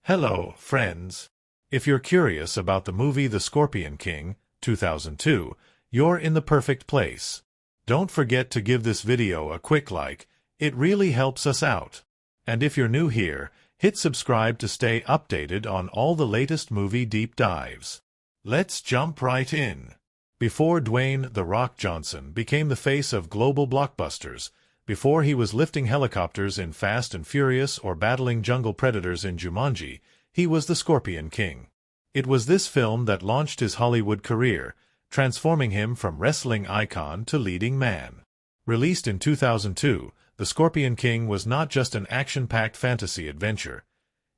Hello, friends. If you're curious about the movie The Scorpion King, 2002, you're in the perfect place. Don't forget to give this video a quick like, it really helps us out. And if you're new here, hit subscribe to stay updated on all the latest movie deep dives. Let's jump right in. Before Dwayne "The Rock" Johnson became the face of global blockbusters, before he was lifting helicopters in Fast and Furious or battling jungle predators in Jumanji, he was the Scorpion King. It was this film that launched his Hollywood career, transforming him from wrestling icon to leading man. Released in 2002, The Scorpion King was not just an action-packed fantasy adventure.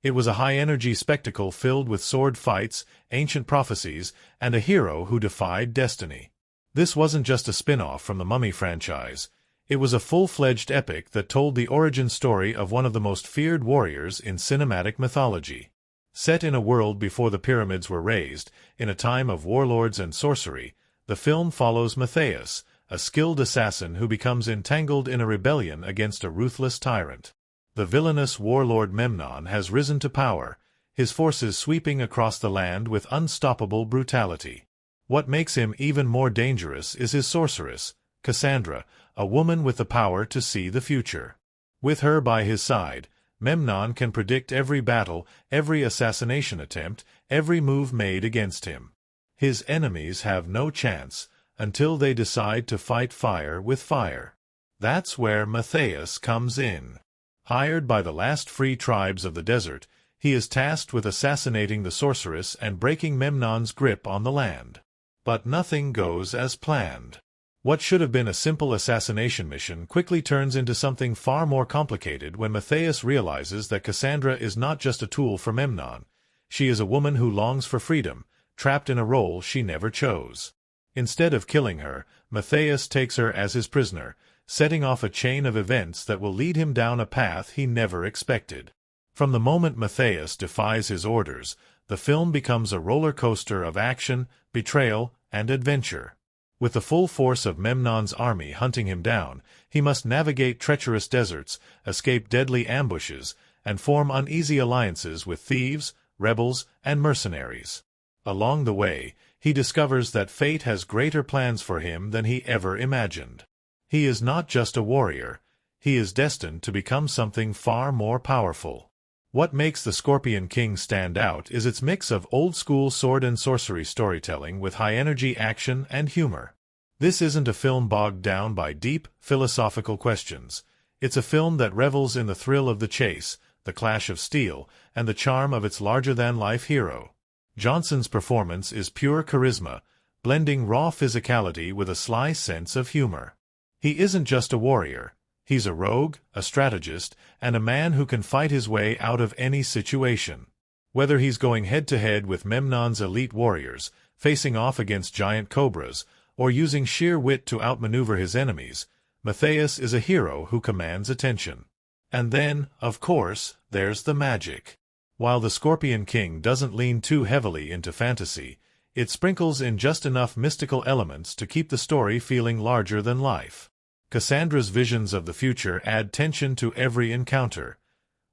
It was a high-energy spectacle filled with sword fights, ancient prophecies, and a hero who defied destiny. This wasn't just a spin-off from the Mummy franchise. It was a full-fledged epic that told the origin story of one of the most feared warriors in cinematic mythology. Set in a world before the pyramids were raised, in a time of warlords and sorcery, the film follows Mathayus, a skilled assassin who becomes entangled in a rebellion against a ruthless tyrant. The villainous warlord Memnon has risen to power, his forces sweeping across the land with unstoppable brutality. What makes him even more dangerous is his sorceress, Cassandra, a woman with the power to see the future. With her by his side, Memnon can predict every battle, every assassination attempt, every move made against him. His enemies have no chance, until they decide to fight fire with fire. That's where Mathayus comes in. Hired by the last free tribes of the desert, he is tasked with assassinating the sorceress and breaking Memnon's grip on the land. But nothing goes as planned. What should have been a simple assassination mission quickly turns into something far more complicated when Mathayus realizes that Cassandra is not just a tool for Memnon. She is a woman who longs for freedom, trapped in a role she never chose. Instead of killing her, Mathayus takes her as his prisoner, setting off a chain of events that will lead him down a path he never expected. From the moment Mathayus defies his orders, the film becomes a roller coaster of action, betrayal, and adventure. With the full force of Memnon's army hunting him down, he must navigate treacherous deserts, escape deadly ambushes, and form uneasy alliances with thieves, rebels, and mercenaries. Along the way, he discovers that fate has greater plans for him than he ever imagined. He is not just a warrior, he is destined to become something far more powerful. What makes The Scorpion King stand out is its mix of old-school sword and sorcery storytelling with high-energy action and humor. This isn't a film bogged down by deep, philosophical questions. It's a film that revels in the thrill of the chase, the clash of steel, and the charm of its larger-than-life hero. Johnson's performance is pure charisma, blending raw physicality with a sly sense of humor. He isn't just a warrior. He's a rogue, a strategist, and a man who can fight his way out of any situation. Whether he's going head-to-head with Memnon's elite warriors, facing off against giant cobras, or using sheer wit to outmaneuver his enemies, Mathayus is a hero who commands attention. And then, of course, there's the magic. While The Scorpion King doesn't lean too heavily into fantasy, it sprinkles in just enough mystical elements to keep the story feeling larger than life. Cassandra's visions of the future add tension to every encounter.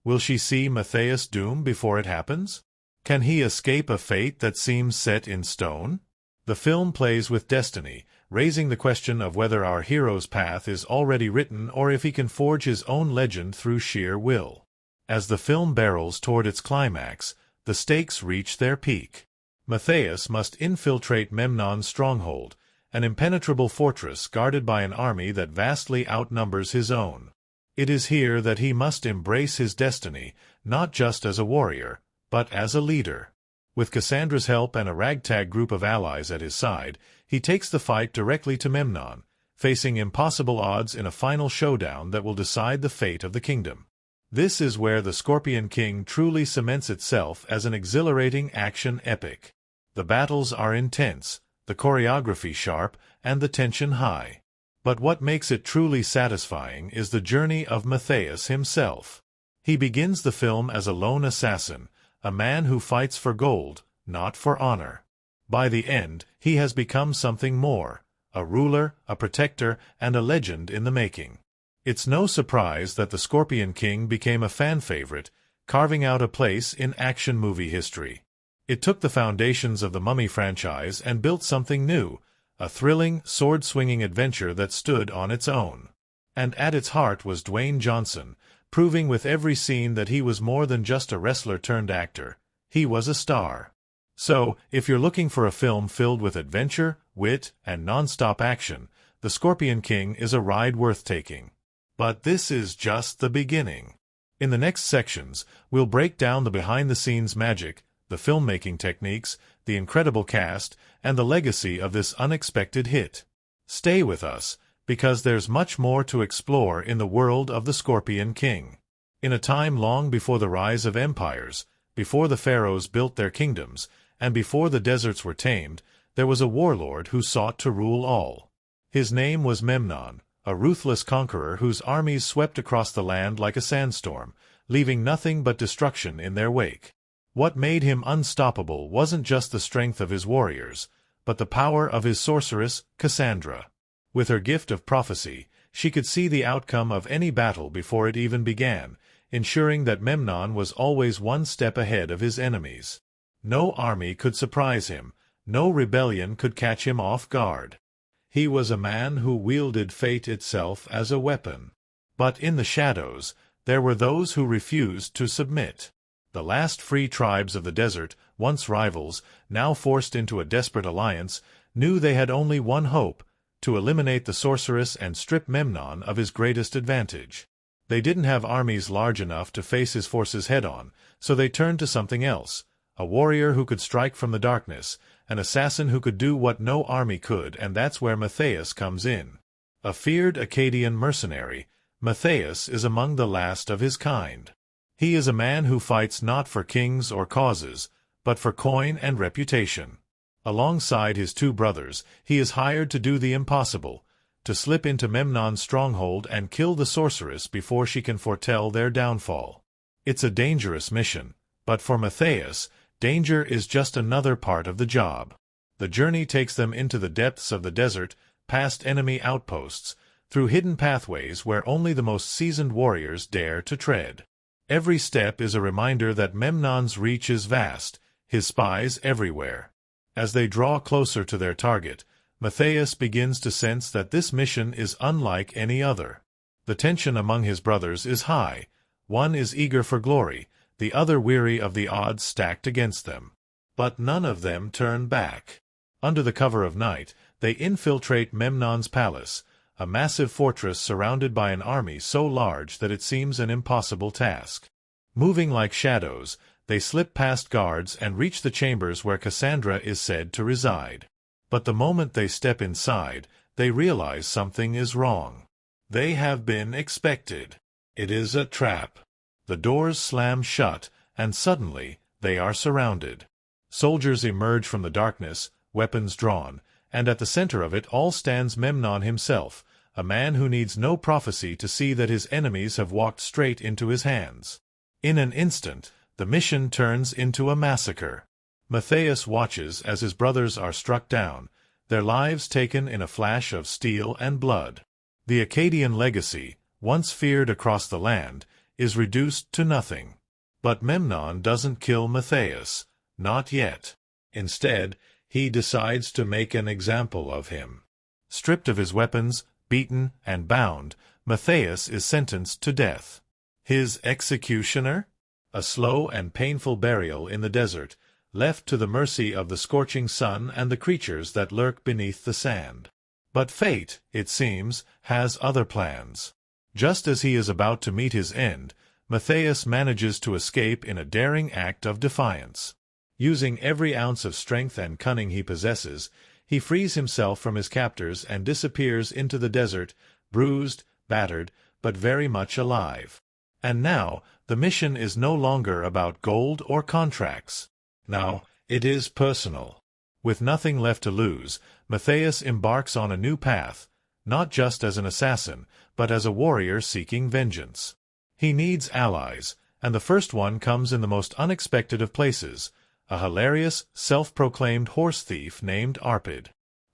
Will she see Mathayus' doom before it happens? Can he escape a fate that seems set in stone? The film plays with destiny, raising the question of whether our hero's path is already written or if he can forge his own legend through sheer will. As the film barrels toward its climax, the stakes reach their peak. Mathayus must infiltrate Memnon's stronghold, an impenetrable fortress guarded by an army that vastly outnumbers his own. It is here that he must embrace his destiny, not just as a warrior, but as a leader. With Cassandra's help and a ragtag group of allies at his side, he takes the fight directly to Memnon, facing impossible odds in a final showdown that will decide the fate of the kingdom. This is where The Scorpion King truly cements itself as an exhilarating action epic. The battles are intense, the choreography sharp, and the tension high. But what makes it truly satisfying is the journey of Mathayus himself. He begins the film as a lone assassin, a man who fights for gold, not for honor. By the end, he has become something more, a ruler, a protector, and a legend in the making. It's no surprise that The Scorpion King became a fan favorite, carving out a place in action movie history. It took the foundations of the Mummy franchise and built something new, a thrilling, sword-swinging adventure that stood on its own. And at its heart was Dwayne Johnson, proving with every scene that he was more than just a wrestler-turned-actor. He was a star. So, if you're looking for a film filled with adventure, wit, and non-stop action, The Scorpion King is a ride worth taking. But this is just the beginning. In the next sections, we'll break down the behind-the-scenes magic, the filmmaking techniques, the incredible cast, and the legacy of this unexpected hit. Stay with us, because there's much more to explore in the world of the Scorpion King. In a time long before the rise of empires, before the pharaohs built their kingdoms, and before the deserts were tamed, there was a warlord who sought to rule all. His name was Memnon, a ruthless conqueror whose armies swept across the land like a sandstorm, leaving nothing but destruction in their wake. What made him unstoppable wasn't just the strength of his warriors, but the power of his sorceress, Cassandra. With her gift of prophecy, she could see the outcome of any battle before it even began, ensuring that Memnon was always one step ahead of his enemies. No army could surprise him, no rebellion could catch him off guard. He was a man who wielded fate itself as a weapon. But in the shadows, there were those who refused to submit. The last free tribes of the desert, once rivals, now forced into a desperate alliance, knew they had only one hope: to eliminate the sorceress and strip Memnon of his greatest advantage. They didn't have armies large enough to face his forces head-on, so they turned to something else: a warrior who could strike from the darkness, an assassin who could do what no army could, and that's where Mathayus comes in. A feared Akkadian mercenary, Mathayus is among the last of his kind. He is a man who fights not for kings or causes, but for coin and reputation. Alongside his two brothers, he is hired to do the impossible, to slip into Memnon's stronghold and kill the sorceress before she can foretell their downfall. It's a dangerous mission, but for Mathayus, danger is just another part of the job. The journey takes them into the depths of the desert, past enemy outposts, through hidden pathways where only the most seasoned warriors dare to tread. Every step is a reminder that Memnon's reach is vast, his spies everywhere. As they draw closer to their target, Mathayus begins to sense that this mission is unlike any other. The tension among his brothers is high. One is eager for glory, the other weary of the odds stacked against them. But none of them turn back. Under the cover of night, they infiltrate Memnon's palace, a massive fortress surrounded by an army so large that it seems an impossible task. Moving like shadows, they slip past guards and reach the chambers where Cassandra is said to reside. But the moment they step inside, they realize something is wrong. They have been expected. It is a trap. The doors slam shut, and suddenly, they are surrounded. Soldiers emerge from the darkness, weapons drawn, and at the center of it all stands Memnon himself, a man who needs no prophecy to see that his enemies have walked straight into his hands. In an instant, the mission turns into a massacre. Mathayus watches as his brothers are struck down, their lives taken in a flash of steel and blood. The Akkadian legacy, once feared across the land, is reduced to nothing. But Memnon doesn't kill Mathayus, not yet. Instead, he decides to make an example of him. Stripped of his weapons, beaten and bound, Mathayus is sentenced to death. His executioner? A slow and painful burial in the desert, left to the mercy of the scorching sun and the creatures that lurk beneath the sand. But fate, it seems, has other plans. Just as he is about to meet his end, Mathayus manages to escape in a daring act of defiance. Using every ounce of strength and cunning he possesses, he frees himself from his captors and disappears into the desert, bruised, battered, but very much alive. And now, the mission is no longer about gold or contracts. Now, it is personal. With nothing left to lose, Mathayus embarks on a new path, not just as an assassin, but as a warrior seeking vengeance. He needs allies, and the first one comes in the most unexpected of places, a hilarious, self-proclaimed horse thief named Arpid.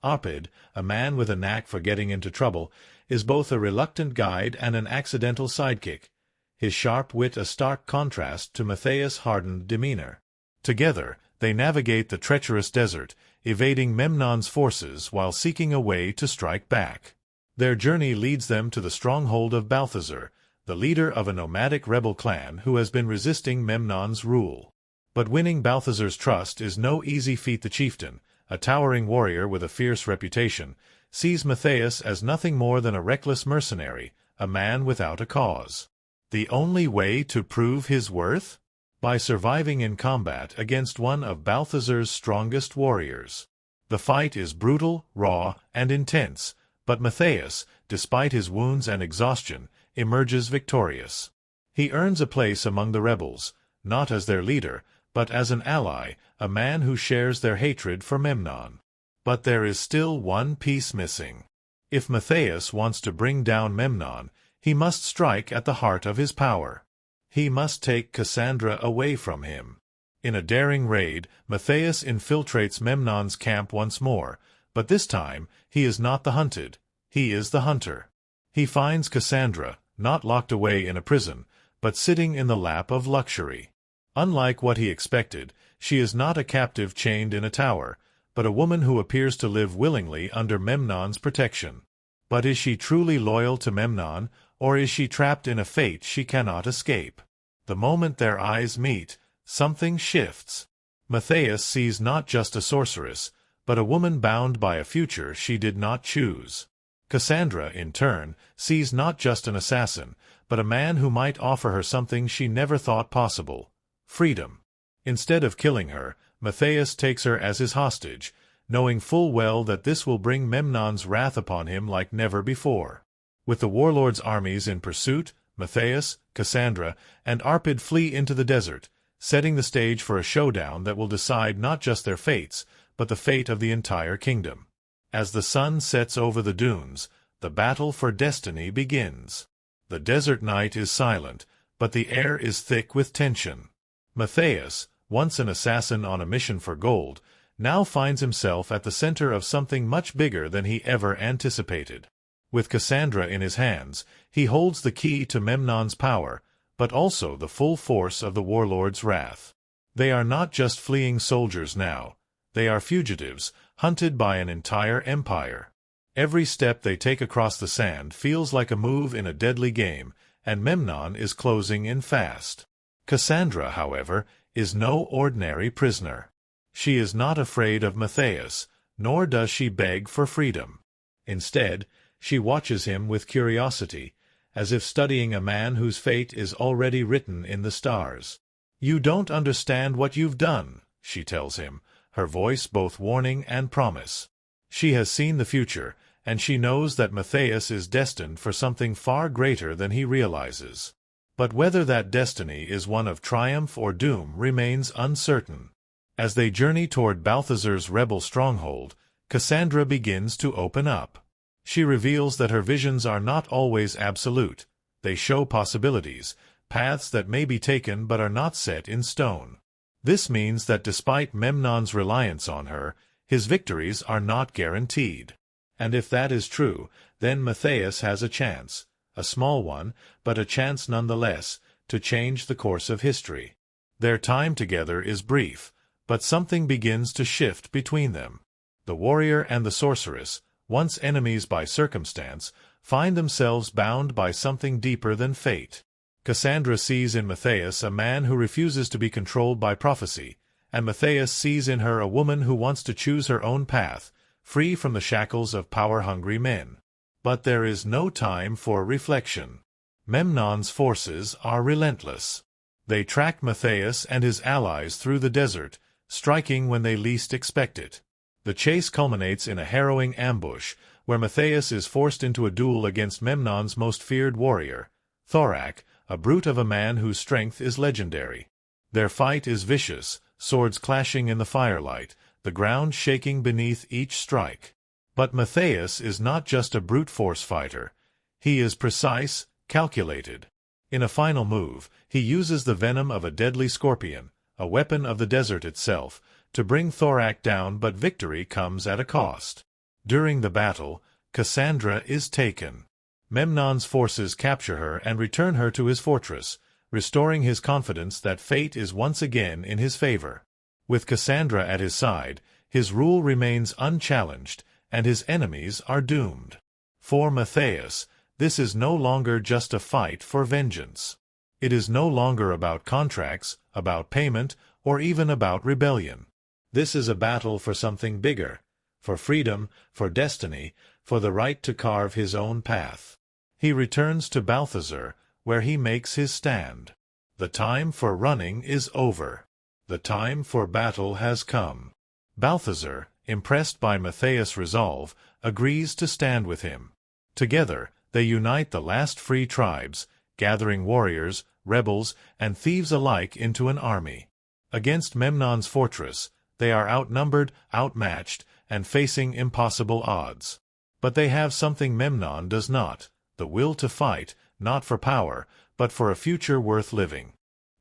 Arpid, a man with a knack for getting into trouble, is both a reluctant guide and an accidental sidekick. his sharp wit a stark contrast to Mathayus' hardened demeanor. Together, they navigate the treacherous desert, evading Memnon's forces while seeking a way to strike back. Their journey leads them to the stronghold of Balthazar, the leader of a nomadic rebel clan who has been resisting Memnon's rule. But winning Balthazar's trust is no easy feat. The chieftain, a towering warrior with a fierce reputation, sees Mathayus as nothing more than a reckless mercenary, a man without a cause. The only way to prove his worth? By surviving in combat against one of Balthazar's strongest warriors. The fight is brutal, raw, and intense, but Mathayus, despite his wounds and exhaustion, emerges victorious. He earns a place among the rebels, not as their leader, but as an ally, a man who shares their hatred for Memnon. But there is still one piece missing. If Mathayus wants to bring down Memnon, he must strike at the heart of his power. He must take Cassandra away from him. In a daring raid, Mathayus infiltrates Memnon's camp once more, but this time he is not the hunted, he is the hunter. He finds Cassandra, not locked away in a prison, but sitting in the lap of luxury. Unlike what he expected, she is not a captive chained in a tower, but a woman who appears to live willingly under Memnon's protection. But is she truly loyal to Memnon, or is she trapped in a fate she cannot escape? The moment their eyes meet, something shifts. Mathayus sees not just a sorceress, but a woman bound by a future she did not choose. Cassandra, in turn, sees not just an assassin, but a man who might offer her something she never thought possible: freedom. Instead of killing her, Mathayus takes her as his hostage, knowing full well that this will bring Memnon's wrath upon him like never before. With the warlord's armies in pursuit, Mathayus, Cassandra, and Arpid flee into the desert, setting the stage for a showdown that will decide not just their fates, but the fate of the entire kingdom. As the sun sets over the dunes, the battle for destiny begins. The desert night is silent, but the air is thick with tension. Mathayus, once an assassin on a mission for gold, now finds himself at the center of something much bigger than he ever anticipated. With Cassandra in his hands, he holds the key to Memnon's power, but also the full force of the warlord's wrath. They are not just fleeing soldiers now. They are fugitives, hunted by an entire empire. Every step they take across the sand feels like a move in a deadly game, and Memnon is closing in fast. Cassandra, however, is no ordinary prisoner. She is not afraid of Mathayus, nor does she beg for freedom. Instead, she watches him with curiosity, as if studying a man whose fate is already written in the stars. "You don't understand what you've done," she tells him, her voice both warning and promise. She has seen the future, and she knows that Mathayus is destined for something far greater than he realizes. But whether that destiny is one of triumph or doom remains uncertain. As they journey toward Balthazar's rebel stronghold, Cassandra begins to open up. She reveals that her visions are not always absolute. They show possibilities, paths that may be taken but are not set in stone. This means that despite Memnon's reliance on her, his victories are not guaranteed. And if that is true, then Mathayus has a chance, a small one, but a chance nonetheless, to change the course of history. Their time together is brief, but something begins to shift between them. The warrior and the sorceress, once enemies by circumstance, find themselves bound by something deeper than fate. Cassandra sees in Mathayus a man who refuses to be controlled by prophecy, and Mathayus sees in her a woman who wants to choose her own path, free from the shackles of power-hungry men. But there is no time for reflection. Memnon's forces are relentless. They track Mathayus and his allies through the desert, striking when they least expect it. The chase culminates in a harrowing ambush, where Mathayus is forced into a duel against Memnon's most feared warrior, Thematic, a brute of a man whose strength is legendary. Their fight is vicious, swords clashing in the firelight, the ground shaking beneath each strike. But Mathayus is not just a brute force fighter. He is precise, calculated. In a final move, he uses the venom of a deadly scorpion, a weapon of the desert itself, to bring Thematic down, but victory comes at a cost. During the battle, Cassandra is taken. Memnon's forces capture her and return her to his fortress, restoring his confidence that fate is once again in his favor. With Cassandra at his side, his rule remains unchallenged, and his enemies are doomed. For Mathayus, this is no longer just a fight for vengeance. It is no longer about contracts, about payment, or even about rebellion. This is a battle for something bigger, for freedom, for destiny, for the right to carve his own path. He returns to Balthazar, where he makes his stand. The time for running is over. The time for battle has come. Balthazar, impressed by Mathayus' resolve, agrees to stand with him. Together, they unite the last free tribes, gathering warriors, rebels, and thieves alike into an army. Against Memnon's fortress, they are outnumbered, outmatched, and facing impossible odds. But they have something Memnon does not, the will to fight, not for power, but for a future worth living.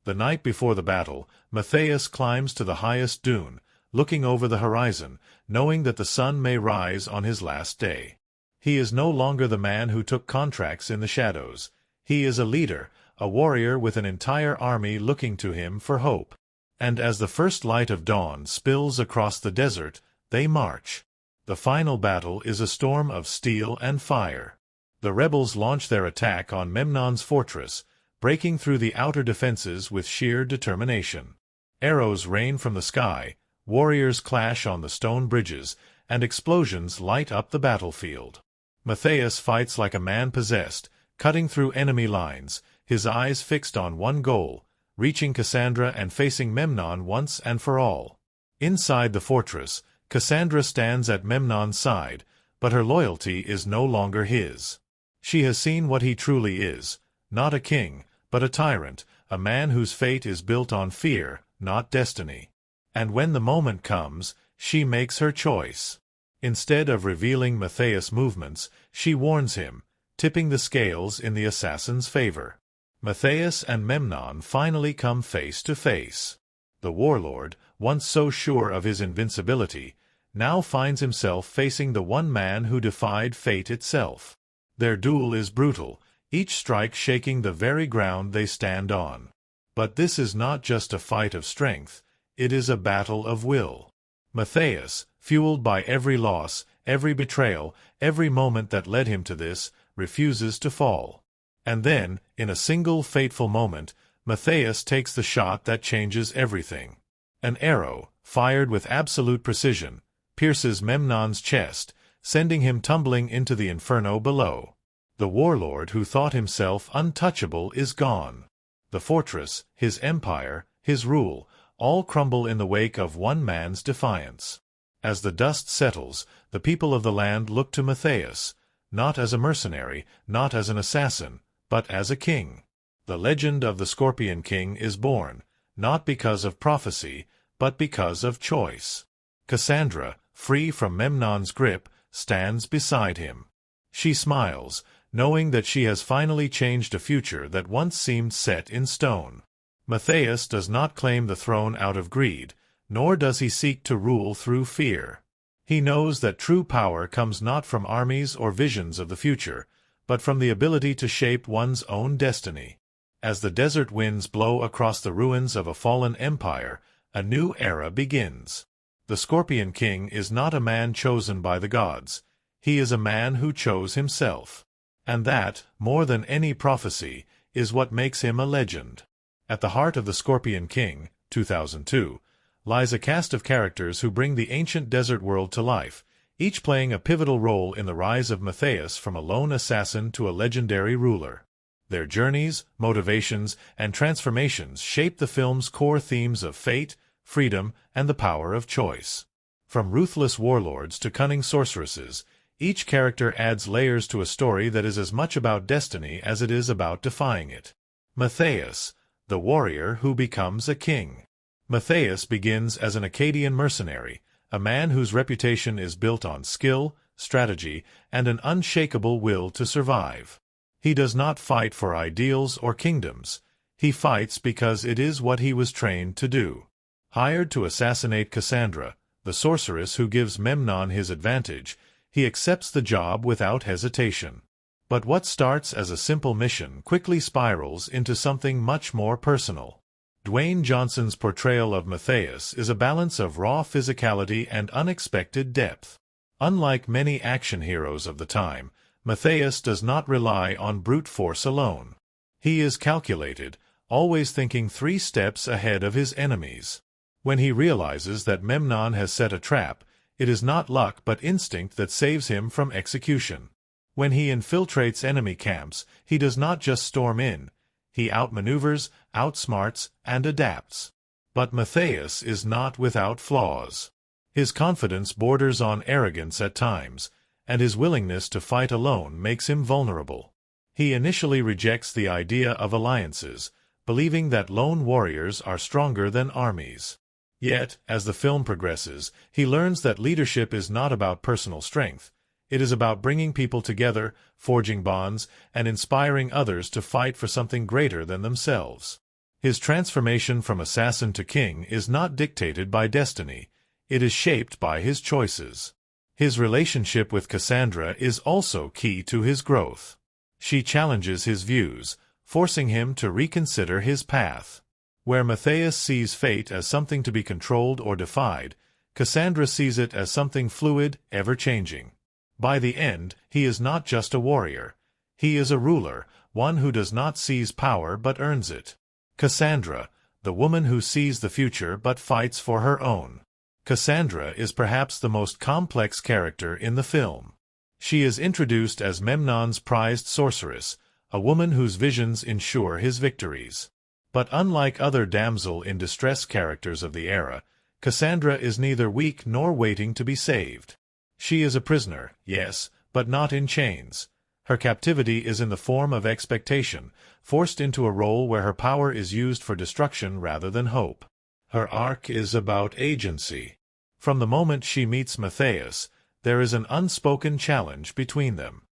The night before the battle, Mathayus climbs to the highest dune, looking over the horizon, knowing that the sun may rise on his last day. He is no longer the man who took contracts in the shadows. He is a leader, a warrior with an entire army looking to him for hope. And as the first light of dawn spills across the desert, they march. The final battle is a storm of steel and fire. The rebels launch their attack on Memnon's fortress, breaking through the outer defenses with sheer determination. Arrows rain from the sky, warriors clash on the stone bridges, and explosions light up the battlefield. Mathayus fights like a man possessed, cutting through enemy lines, his eyes fixed on one goal, reaching Cassandra and facing Memnon once and for all. Inside the fortress, Cassandra stands at Memnon's side, but her loyalty is no longer his. She has seen what he truly is, not a king, but a tyrant, a man whose fate is built on fear, not destiny. And when the moment comes, she makes her choice. Instead of revealing Mathayus' movements, she warns him, tipping the scales in the assassin's favor. Mathayus and Memnon finally come face to face. The warlord, once so sure of his invincibility, now finds himself facing the one man who defied fate itself. Their duel is brutal, each strike shaking the very ground they stand on. But this is not just a fight of strength, it is a battle of will. Mathayus, fueled by every loss, every betrayal, every moment that led him to this, refuses to fall. And then, in a single fateful moment, Mathayus takes the shot that changes everything. An arrow, fired with absolute precision, pierces Memnon's chest, sending him tumbling into the inferno below. The warlord who thought himself untouchable is gone. The fortress, his empire, his rule, all crumble in the wake of one man's defiance. As the dust settles, the people of the land look to Mathayus, not as a mercenary, not as an assassin, but as a king. The legend of the Scorpion King is born, not because of prophecy, but because of choice. Cassandra, free from Memnon's grip, stands beside him. She smiles, knowing that she has finally changed a future that once seemed set in stone. Mathayus does not claim the throne out of greed, nor does he seek to rule through fear. He knows that true power comes not from armies or visions of the future, but from the ability to shape one's own destiny. As the desert winds blow across the ruins of a fallen empire, a new era begins. The Scorpion King is not a man chosen by the gods. He is a man who chose himself. And that, more than any prophecy, is what makes him a legend. At the heart of the Scorpion King, 2002, lies a cast of characters who bring the ancient desert world to life, each playing a pivotal role in the rise of Mathayus from a lone assassin to a legendary ruler. Their journeys, motivations, and transformations shape the film's core themes of fate, freedom, and the power of choice. From ruthless warlords to cunning sorceresses, each character adds layers to a story that is as much about destiny as it is about defying it. Mathayus, the warrior who becomes a king. Mathayus begins as an Akkadian mercenary, a man whose reputation is built on skill, strategy, and an unshakable will to survive. He does not fight for ideals or kingdoms. He fights because it is what he was trained to do. Hired to assassinate Cassandra, the sorceress who gives Memnon his advantage, he accepts the job without hesitation. But what starts as a simple mission quickly spirals into something much more personal. Dwayne Johnson's portrayal of Mathayus is a balance of raw physicality and unexpected depth. Unlike many action heroes of the time, Mathayus does not rely on brute force alone. He is calculated, always thinking 3 steps ahead of his enemies. When he realizes that Memnon has set a trap, it is not luck but instinct that saves him from execution. When he infiltrates enemy camps, he does not just storm in. He outmaneuvers, outsmarts, and adapts. But Mathayus is not without flaws. His confidence borders on arrogance at times, and his willingness to fight alone makes him vulnerable. He initially rejects the idea of alliances, believing that lone warriors are stronger than armies. Yet, as the film progresses, he learns that leadership is not about personal strength. It is about bringing people together, forging bonds, and inspiring others to fight for something greater than themselves. His transformation from assassin to king is not dictated by destiny. It is shaped by his choices. His relationship with Cassandra is also key to his growth. She challenges his views, forcing him to reconsider his path. Where Mathayus sees fate as something to be controlled or defied, Cassandra sees it as something fluid, ever-changing. By the end, he is not just a warrior. He is a ruler, one who does not seize power but earns it. Cassandra, the woman who sees the future but fights for her own. Cassandra is perhaps the most complex character in the film. She is introduced as Memnon's prized sorceress, a woman whose visions ensure his victories. But unlike other damsel-in-distress characters of the era, Cassandra is neither weak nor waiting to be saved. She is a prisoner, yes, but not in chains. Her captivity is in the form of expectation, forced into a role where her power is used for destruction rather than hope. Her arc is about agency. From the moment she meets Mathayus, there is an unspoken challenge between them.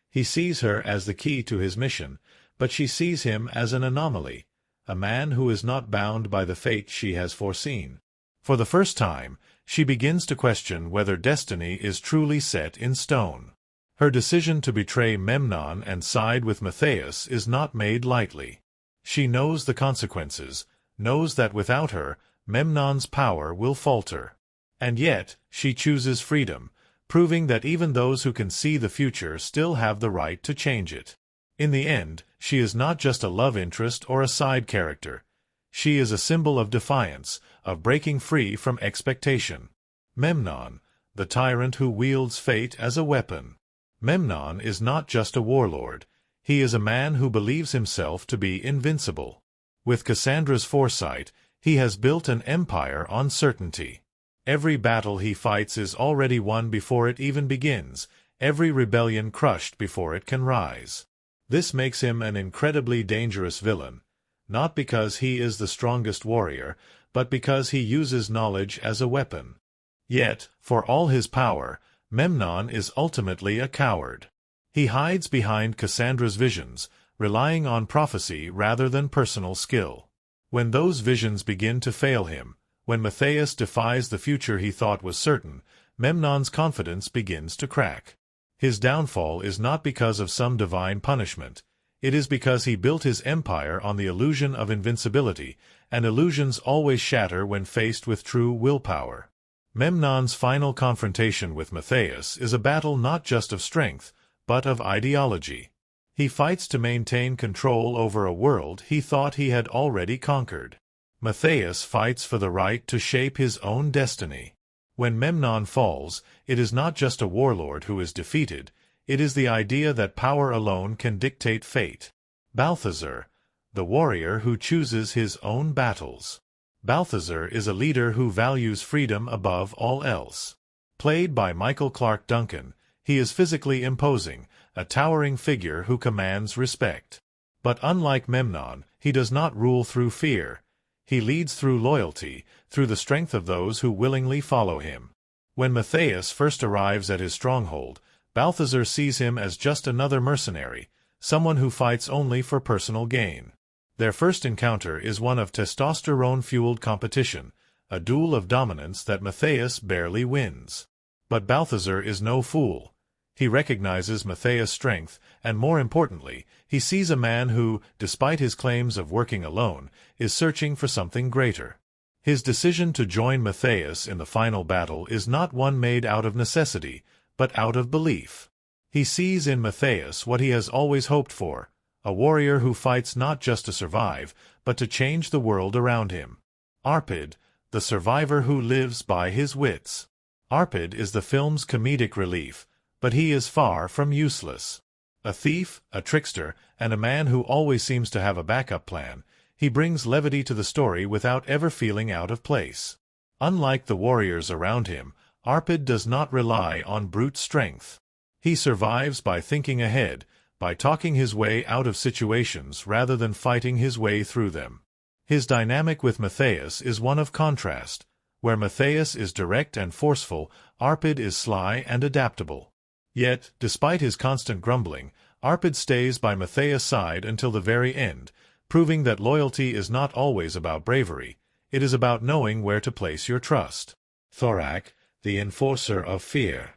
He sees her as the key to his mission, but she sees him as an anomaly, a man who is not bound by the fate she has foreseen. For the first time, she begins to question whether destiny is truly set in stone. Her decision to betray Memnon and side with Mathayus is not made lightly. She knows the consequences, knows that without her, Memnon's power will falter. And yet, she chooses freedom, proving that even those who can see the future still have the right to change it. In the end, she is not just a love interest or a side character. She is a symbol of defiance, of breaking free from expectation. Memnon, the tyrant who wields fate as a weapon. Memnon is not just a warlord. He is a man who believes himself to be invincible. With Cassandra's foresight, he has built an empire on certainty. Every battle he fights is already won before it even begins, every rebellion crushed before it can rise. This makes him an incredibly dangerous villain, not because he is the strongest warrior, but because he uses knowledge as a weapon. Yet, for all his power, Memnon is ultimately a coward. He hides behind Cassandra's visions, relying on prophecy rather than personal skill. When those visions begin to fail him, when Mathayus defies the future he thought was certain, Memnon's confidence begins to crack. His downfall is not because of some divine punishment. It is because he built his empire on the illusion of invincibility, and illusions always shatter when faced with true willpower. Memnon's final confrontation with Mathayus is a battle not just of strength, but of ideology. He fights to maintain control over a world he thought he had already conquered. Mathayus fights for the right to shape his own destiny. When Memnon falls, it is not just a warlord who is defeated, it is the idea that power alone can dictate fate. Balthazar, the warrior who chooses his own battles. Balthazar is a leader who values freedom above all else. Played by Michael Clarke Duncan, he is physically imposing, a towering figure who commands respect. But unlike Memnon, he does not rule through fear. He leads through loyalty, through the strength of those who willingly follow him. When Mathayus first arrives at his stronghold, Balthazar sees him as just another mercenary, someone who fights only for personal gain. Their first encounter is one of testosterone-fueled competition, a duel of dominance that Mathayus barely wins. But Balthazar is no fool. He recognizes Mathayus' strength, and more importantly, he sees a man who, despite his claims of working alone, is searching for something greater. His decision to join Mathayus in the final battle is not one made out of necessity, but out of belief. He sees in Mathayus what he has always hoped for, a warrior who fights not just to survive, but to change the world around him. Arpid, the survivor who lives by his wits. Arpid is the film's comedic relief, but he is far from useless. A thief, a trickster, and a man who always seems to have a backup plan, he brings levity to the story without ever feeling out of place. Unlike the warriors around him, Arpid does not rely on brute strength. He survives by thinking ahead, by talking his way out of situations rather than fighting his way through them. His dynamic with Mathayus is one of contrast. Where Mathayus is direct and forceful, Arpid is sly and adaptable. Yet, despite his constant grumbling, Arpid stays by Mathayus' side until the very end, proving that loyalty is not always about bravery, it is about knowing where to place your trust. Thorak, the enforcer of fear.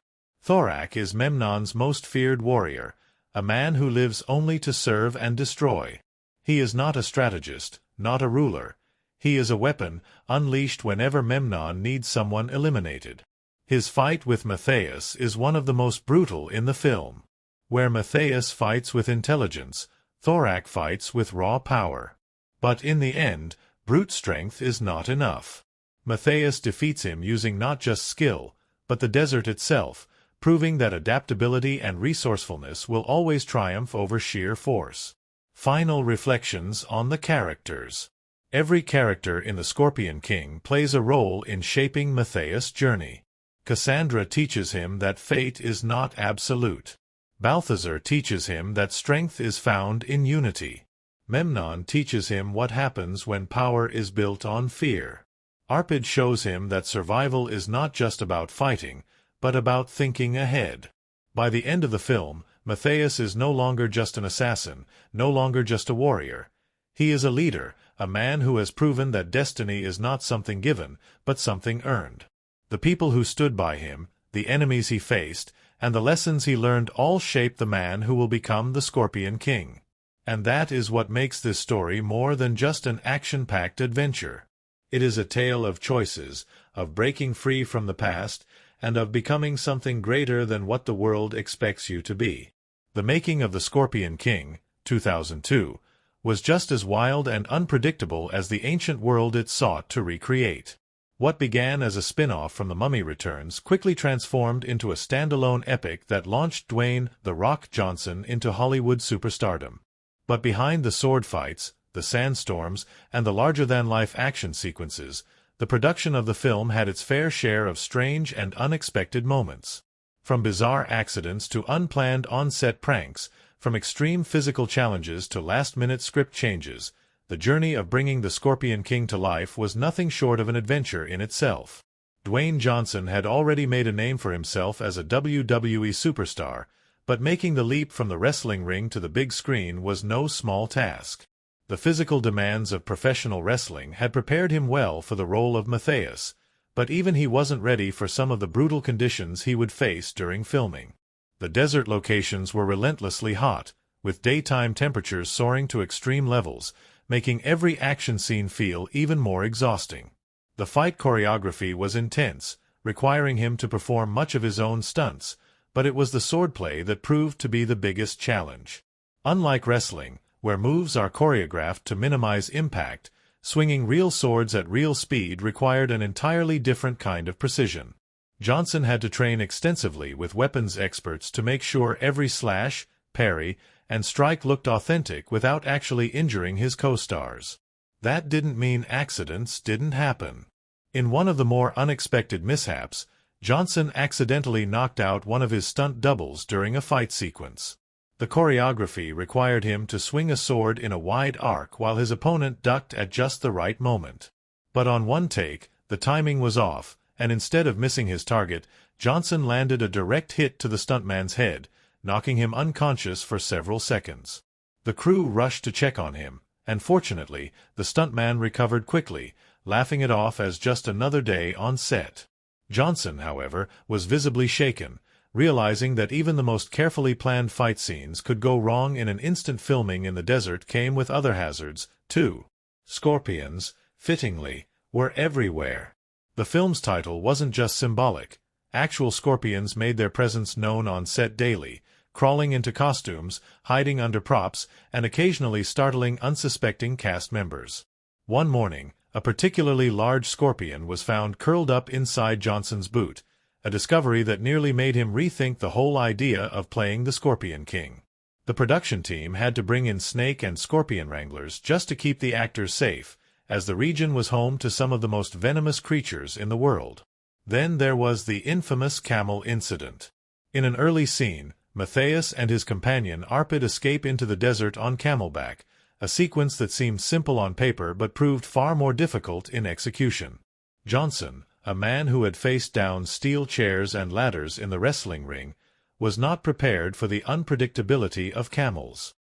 Thorak is Memnon's most feared warrior, a man who lives only to serve and destroy. He is not a strategist, not a ruler. He is a weapon, unleashed whenever Memnon needs someone eliminated. His fight with Mathayus is one of the most brutal in the film. Where Mathayus fights with intelligence, Thorak fights with raw power. But in the end, brute strength is not enough. Mathayus defeats him using not just skill, but the desert itself, proving that adaptability and resourcefulness will always triumph over sheer force. Final reflections on the characters. Every character in The Scorpion King plays a role in shaping Mathayus' journey. Cassandra teaches him that fate is not absolute. Balthazar teaches him that strength is found in unity. Memnon teaches him what happens when power is built on fear. Arpid shows him that survival is not just about fighting, but about thinking ahead. By the end of the film, Mathayus is no longer just an assassin, no longer just a warrior. He is a leader, a man who has proven that destiny is not something given, but something earned. The people who stood by him, the enemies he faced, and the lessons he learned all shape the man who will become the Scorpion King. And that is what makes this story more than just an action-packed adventure. It is a tale of choices, of breaking free from the past, and of becoming something greater than what the world expects you to be. The making of The Scorpion King, 2002, was just as wild and unpredictable as the ancient world it sought to recreate. What began as a spin-off from The Mummy Returns quickly transformed into a standalone epic that launched Dwayne "The Rock" Johnson into Hollywood superstardom. But behind the sword fights, the sandstorms, and the larger-than-life action sequences, the production of the film had its fair share of strange and unexpected moments. From bizarre accidents to unplanned on-set pranks, from extreme physical challenges to last-minute script changes, the journey of bringing the Scorpion King to life was nothing short of an adventure in itself. Dwayne Johnson had already made a name for himself as a WWE superstar, but making the leap from the wrestling ring to the big screen was no small task. The physical demands of professional wrestling had prepared him well for the role of Mathayus, but even he wasn't ready for some of the brutal conditions he would face during filming. The desert locations were relentlessly hot, with daytime temperatures soaring to extreme levels, making every action scene feel even more exhausting. The fight choreography was intense, requiring him to perform much of his own stunts, but it was the swordplay that proved to be the biggest challenge. Unlike wrestling, where moves are choreographed to minimize impact, swinging real swords at real speed required an entirely different kind of precision. Johnson had to train extensively with weapons experts to make sure every slash, parry, and strike looked authentic without actually injuring his co-stars. That didn't mean accidents didn't happen. In one of the more unexpected mishaps, Johnson accidentally knocked out one of his stunt doubles during a fight sequence. The choreography required him to swing a sword in a wide arc while his opponent ducked at just the right moment. But on one take, the timing was off, and instead of missing his target, Johnson landed a direct hit to the stuntman's head, knocking him unconscious for several seconds. The crew rushed to check on him, and fortunately, the stuntman recovered quickly, laughing it off as just another day on set. Johnson, however, was visibly shaken, realizing that even the most carefully planned fight scenes could go wrong in an instant. Filming in the desert came with other hazards, too. Scorpions, fittingly, were everywhere. The film's title wasn't just symbolic. Actual scorpions made their presence known on set daily, crawling into costumes, hiding under props, and occasionally startling unsuspecting cast members. One morning, a particularly large scorpion was found curled up inside Johnson's boot, a discovery that nearly made him rethink the whole idea of playing the Scorpion King. The production team had to bring in snake and scorpion wranglers just to keep the actors safe, as the region was home to some of the most venomous creatures in the world. Then there was the infamous camel incident. In an early scene, Mathayus and his companion Arpid escape into the desert on camelback, a sequence that seemed simple on paper but proved far more difficult in execution. Johnson, a man who had faced down steel chairs and ladders in the wrestling ring, was not prepared for the unpredictability of camels.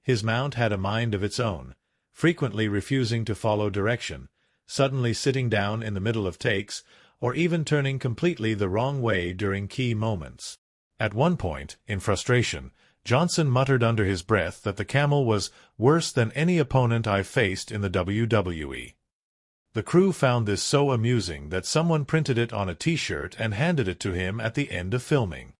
His mount had a mind of its own, frequently refusing to follow direction, suddenly sitting down in the middle of takes, or even turning completely the wrong way during key moments. At one point, in frustration, Johnson muttered under his breath that the camel was worse than any opponent I've faced in the WWE. The crew found this so amusing that someone printed it on a t-shirt and handed it to him at the end of filming.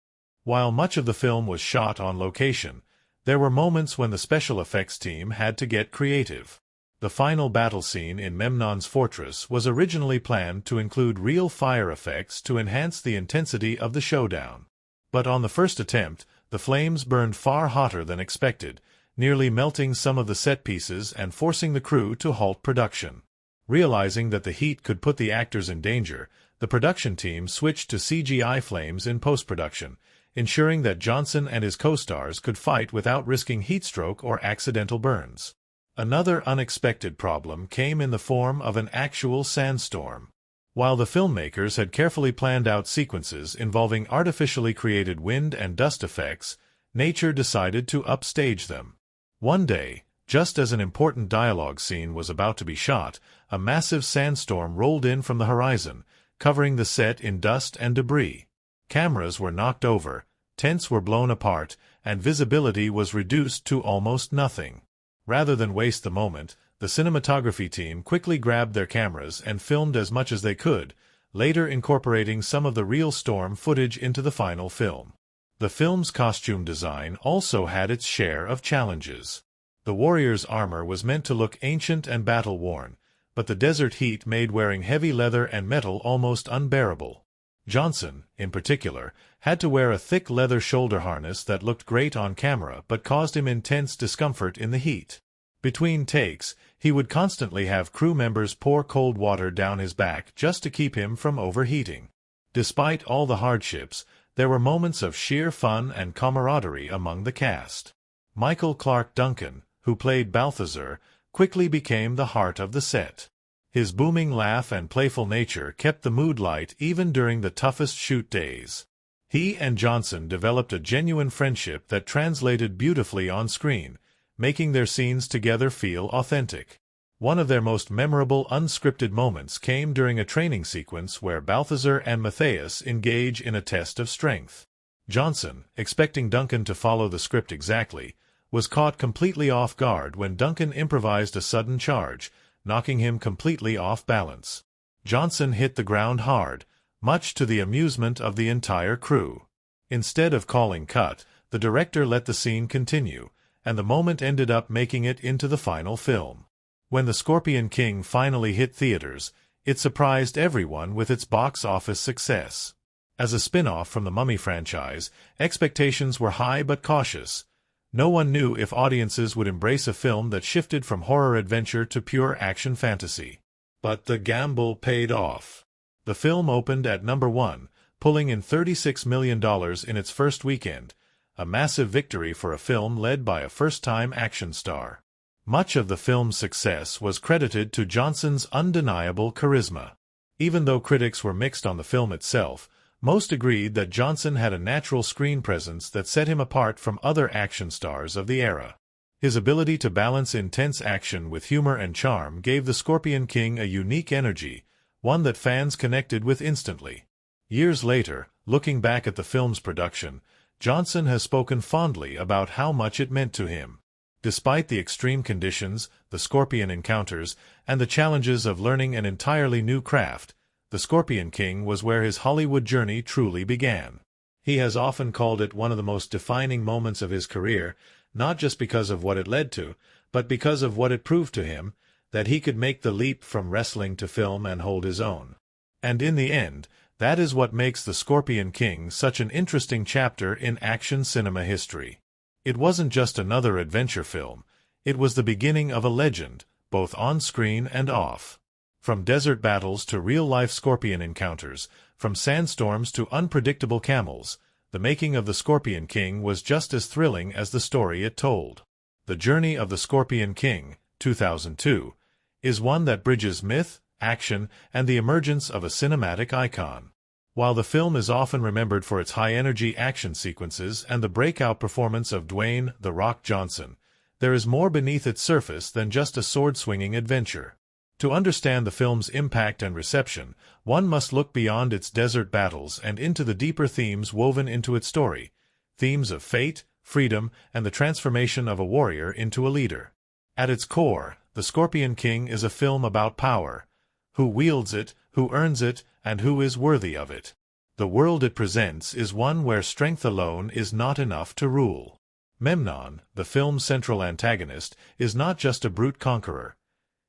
While much of the film was shot on location, there were moments when the special effects team had to get creative. The final battle scene in Memnon's fortress was originally planned to include real fire effects to enhance the intensity of the showdown. But on the first attempt, the flames burned far hotter than expected, nearly melting some of the set pieces and forcing the crew to halt production. Realizing that the heat could put the actors in danger, the production team switched to CGI flames in post-production, ensuring that Johnson and his co-stars could fight without risking heatstroke or accidental burns. Another unexpected problem came in the form of an actual sandstorm. While the filmmakers had carefully planned out sequences involving artificially created wind and dust effects, nature decided to upstage them. One day, just as an important dialogue scene was about to be shot, a massive sandstorm rolled in from the horizon, covering the set in dust and debris. Cameras were knocked over, tents were blown apart, and visibility was reduced to almost nothing. Rather than waste the moment, the cinematography team quickly grabbed their cameras and filmed as much as they could, later incorporating some of the real storm footage into the final film. The film's costume design also had its share of challenges. The warrior's armor was meant to look ancient and battle-worn, but the desert heat made wearing heavy leather and metal almost unbearable. Johnson, in particular, had to wear a thick leather shoulder harness that looked great on camera but caused him intense discomfort in the heat. Between takes, he would constantly have crew members pour cold water down his back just to keep him from overheating. Despite all the hardships, there were moments of sheer fun and camaraderie among the cast. Michael Clarke Duncan, who played Balthazar, quickly became the heart of the set. His booming laugh and playful nature kept the mood light even during the toughest shoot days. He and Johnson developed a genuine friendship that translated beautifully on screen, making their scenes together feel authentic. One of their most memorable unscripted moments came during a training sequence where Balthazar and Mathayus engage in a test of strength. Johnson, expecting Duncan to follow the script exactly, was caught completely off guard when Duncan improvised a sudden charge, knocking him completely off balance. Johnson hit the ground hard, much to the amusement of the entire crew. Instead of calling cut, the director let the scene continue, and the moment ended up making it into the final film. When The Scorpion King finally hit theaters, it surprised everyone with its box office success. As a spin-off from the Mummy franchise, expectations were high but cautious. No one knew if audiences would embrace a film that shifted from horror adventure to pure action fantasy. But the gamble paid off. The film opened at number 1, pulling in $36 million in its first weekend, a massive victory for a film led by a first-time action star. Much of the film's success was credited to Johnson's undeniable charisma. Even though critics were mixed on the film itself, most agreed that Johnson had a natural screen presence that set him apart from other action stars of the era. His ability to balance intense action with humor and charm gave The Scorpion King a unique energy, one that fans connected with instantly. Years later, Looking back at the film's production, Johnson has spoken fondly about how much it meant to him. Despite the extreme conditions, the Scorpion encounters, and the challenges of learning an entirely new craft, The Scorpion King was where his Hollywood journey truly began. He has often called it one of the most defining moments of his career, not just because of what it led to, but because of what it proved to him, that he could make the leap from wrestling to film and hold his own. And in the end, that is what makes The Scorpion King such an interesting chapter in action cinema history. It wasn't just another adventure film, it was the beginning of a legend, both on screen and off. From desert battles to real-life scorpion encounters, from sandstorms to unpredictable camels, the making of The Scorpion King was just as thrilling as the story it told. The Journey of the Scorpion King, 2002, is one that bridges myth, action, and the emergence of a cinematic icon. While the film is often remembered for its high-energy action sequences and the breakout performance of Dwayne "The Rock" Johnson, there is more beneath its surface than just a sword-swinging adventure. To understand the film's impact and reception, one must look beyond its desert battles and into the deeper themes woven into its story, themes of fate, freedom, and the transformation of a warrior into a leader. At its core, The Scorpion King is a film about power. Who wields it, who earns it, and who is worthy of it. The world it presents is one where strength alone is not enough to rule. Memnon, the film's central antagonist, is not just a brute conqueror.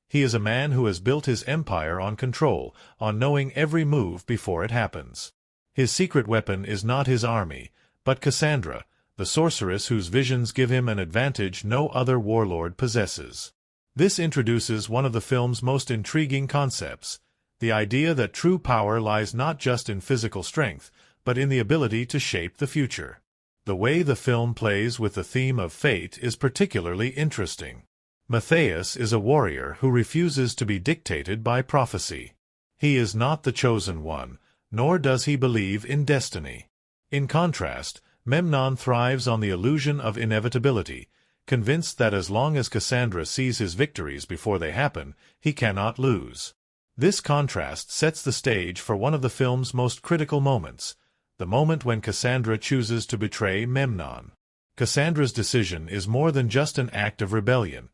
He is a man who has built his empire on control, on knowing every move before it happens. His secret weapon is not his army, but Cassandra, the sorceress whose visions give him an advantage no other warlord possesses. This introduces one of the film's most intriguing concepts, the idea that true power lies not just in physical strength, but in the ability to shape the future. The way the film plays with the theme of fate is particularly interesting. Mathayus is a warrior who refuses to be dictated by prophecy. He is not the chosen one, nor does he believe in destiny. In contrast, Memnon thrives on the illusion of inevitability, convinced that as long as Cassandra sees his victories before they happen, he cannot lose. This contrast sets the stage for one of the film's most critical moments, the moment when Cassandra chooses to betray Memnon. Cassandra's decision is more than just an act of rebellion.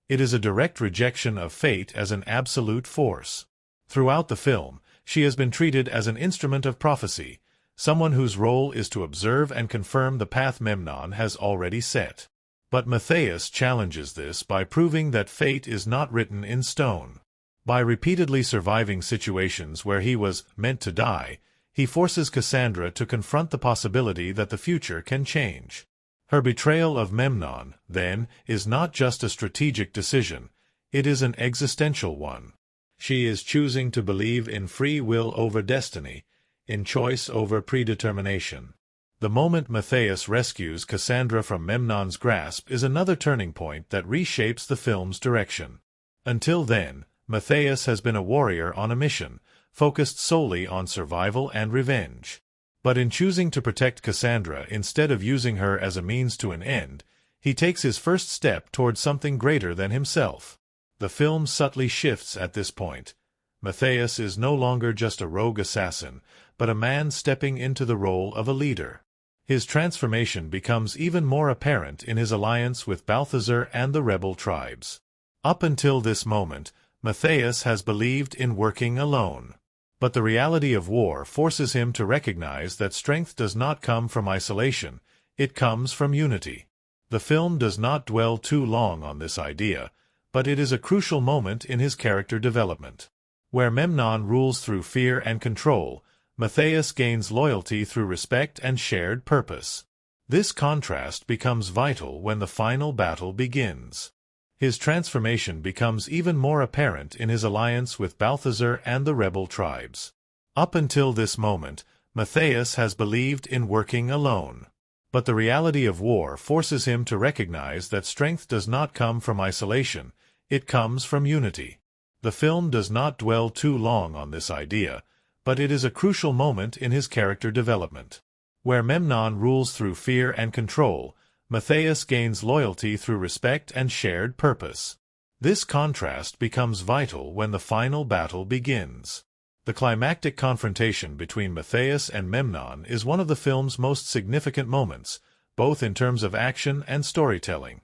It is a direct rejection of fate as an absolute force. Throughout the film, she has been treated as an instrument of prophecy, someone whose role is to observe and confirm the path Memnon has already set. But Mathayus challenges this by proving that fate is not written in stone. By repeatedly surviving situations where he was meant to die, he forces Cassandra to confront the possibility that the future can change. Her betrayal of Memnon, then, is not just a strategic decision, it is an existential one. She is choosing to believe in free will over destiny, in choice over predetermination. The moment Mathayus rescues Cassandra from Memnon's grasp is another turning point that reshapes the film's direction. Until then, Mathayus has been a warrior on a mission, focused solely on survival and revenge. But in choosing to protect Cassandra instead of using her as a means to an end, he takes his first step toward something greater than himself. The film subtly shifts at this point. Mathayus is no longer just a rogue assassin, but a man stepping into the role of a leader. His transformation becomes even more apparent in his alliance with Balthazar and the rebel tribes. Up until this moment, Mathayus has believed in working alone. But the reality of war forces him to recognize that strength does not come from isolation, it comes from unity. The film does not dwell too long on this idea, but it is a crucial moment in his character development. Where Memnon rules through fear and control, Mathayus gains loyalty through respect and shared purpose. This contrast becomes vital when the final battle begins. His transformation becomes even more apparent in his alliance with Balthazar and the rebel tribes. Up until this moment, Mathayus has believed in working alone. But the reality of war forces him to recognize that strength does not come from isolation, it comes from unity. The film does not dwell too long on this idea, but it is a crucial moment in his character development. Where Memnon rules through fear and control, Mathayus gains loyalty through respect and shared purpose. This contrast becomes vital when the final battle begins. The climactic confrontation between Mathayus and Memnon is one of the film's most significant moments, both in terms of action and storytelling.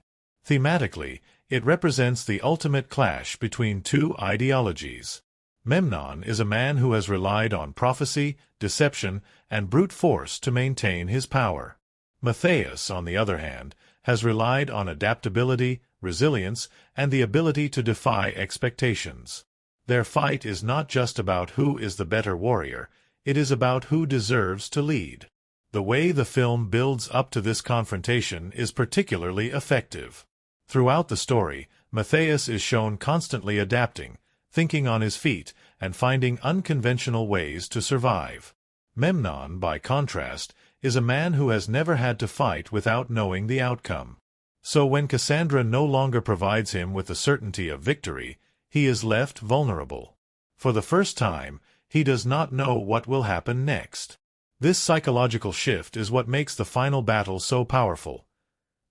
Thematically, it represents the ultimate clash between two ideologies. Memnon is a man who has relied on prophecy, deception, and brute force to maintain his power. Mathayus, on the other hand, has relied on adaptability, resilience, and the ability to defy expectations. Their fight is not just about who is the better warrior, it is about who deserves to lead. The way the film builds up to this confrontation is particularly effective. Throughout the story, Mathayus is shown constantly adapting, thinking on his feet, and finding unconventional ways to survive. Memnon, by contrast, is a man who has never had to fight without knowing the outcome. So when Cassandra no longer provides him with the certainty of victory, he is left vulnerable. For the first time, he does not know what will happen next. This psychological shift is what makes the final battle so powerful.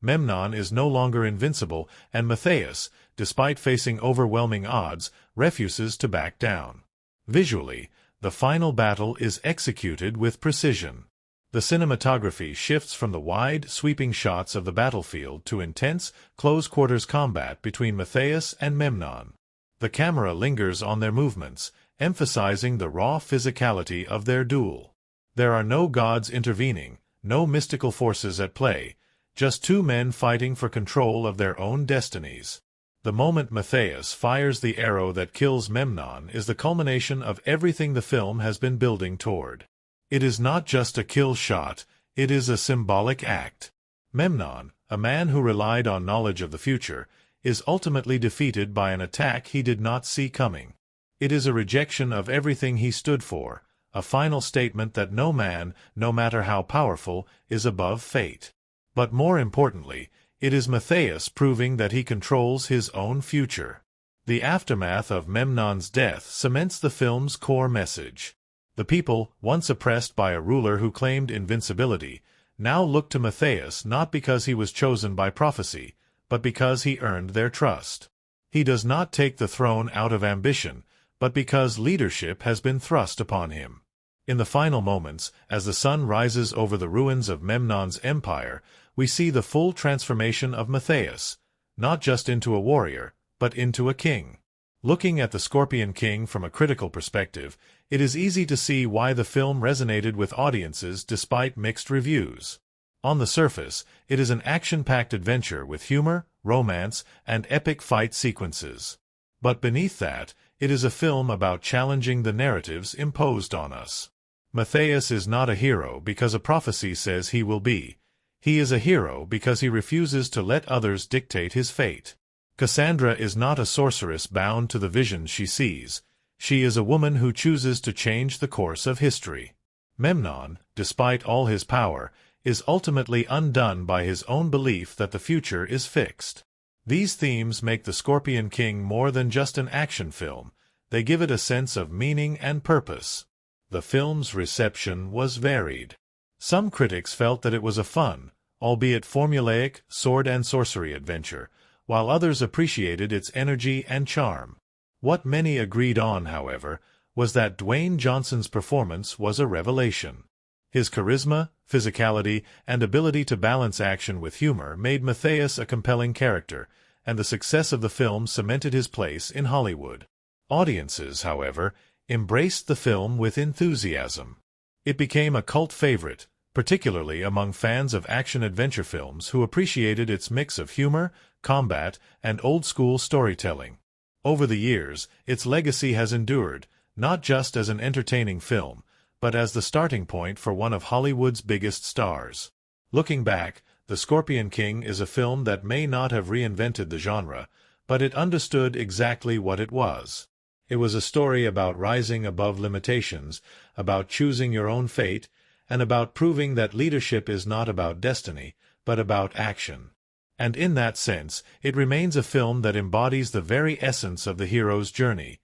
Memnon is no longer invincible, and Mathayus, despite facing overwhelming odds, refuses to back down. Visually, the final battle is executed with precision. The cinematography shifts from the wide, sweeping shots of the battlefield to intense, close-quarters combat between Mathayus and Memnon. The camera lingers on their movements, emphasizing the raw physicality of their duel. There are no gods intervening, no mystical forces at play, just two men fighting for control of their own destinies. The moment Mathayus fires the arrow that kills Memnon is the culmination of everything the film has been building toward. It is not just a kill shot, it is a symbolic act. Memnon, a man who relied on knowledge of the future, is ultimately defeated by an attack he did not see coming. It is a rejection of everything he stood for, a final statement that no man, no matter how powerful, is above fate. But more importantly, it is Mathayus proving that he controls his own future. The aftermath of Memnon's death cements the film's core message. The people, once oppressed by a ruler who claimed invincibility, now look to Mathayus not because he was chosen by prophecy, but because he earned their trust. He does not take the throne out of ambition, but because leadership has been thrust upon him. In the final moments, as the sun rises over the ruins of Memnon's empire, we see the full transformation of Mathayus, not just into a warrior, but into a king. Looking at the Scorpion King from a critical perspective, it is easy to see why the film resonated with audiences despite mixed reviews. On the surface, it is an action-packed adventure with humor, romance, and epic fight sequences. But beneath that, it is a film about challenging the narratives imposed on us. Mathayus is not a hero because a prophecy says he will be. He is a hero because he refuses to let others dictate his fate. Cassandra is not a sorceress bound to the visions she sees. She is a woman who chooses to change the course of history. Memnon, despite all his power, is ultimately undone by his own belief that the future is fixed. These themes make The Scorpion King more than just an action film. They give it a sense of meaning and purpose. The film's reception was varied. Some critics felt that it was a fun, albeit formulaic, sword and sorcery adventure, while others appreciated its energy and charm. What many agreed on, however, was that Dwayne Johnson's performance was a revelation. His charisma, physicality, and ability to balance action with humor made Mathayus a compelling character, and the success of the film cemented his place in Hollywood. Audiences, however, embraced the film with enthusiasm. It became a cult favorite, particularly among fans of action-adventure films who appreciated its mix of humor, combat, and old-school storytelling. Over the years, its legacy has endured, not just as an entertaining film, but as the starting point for one of Hollywood's biggest stars. Looking back, The Scorpion King is a film that may not have reinvented the genre, but it understood exactly what it was. It was a story about rising above limitations, about choosing your own fate, and about proving that leadership is not about destiny, but about action. And in that sense, it remains a film that embodies the very essence of the hero's journey,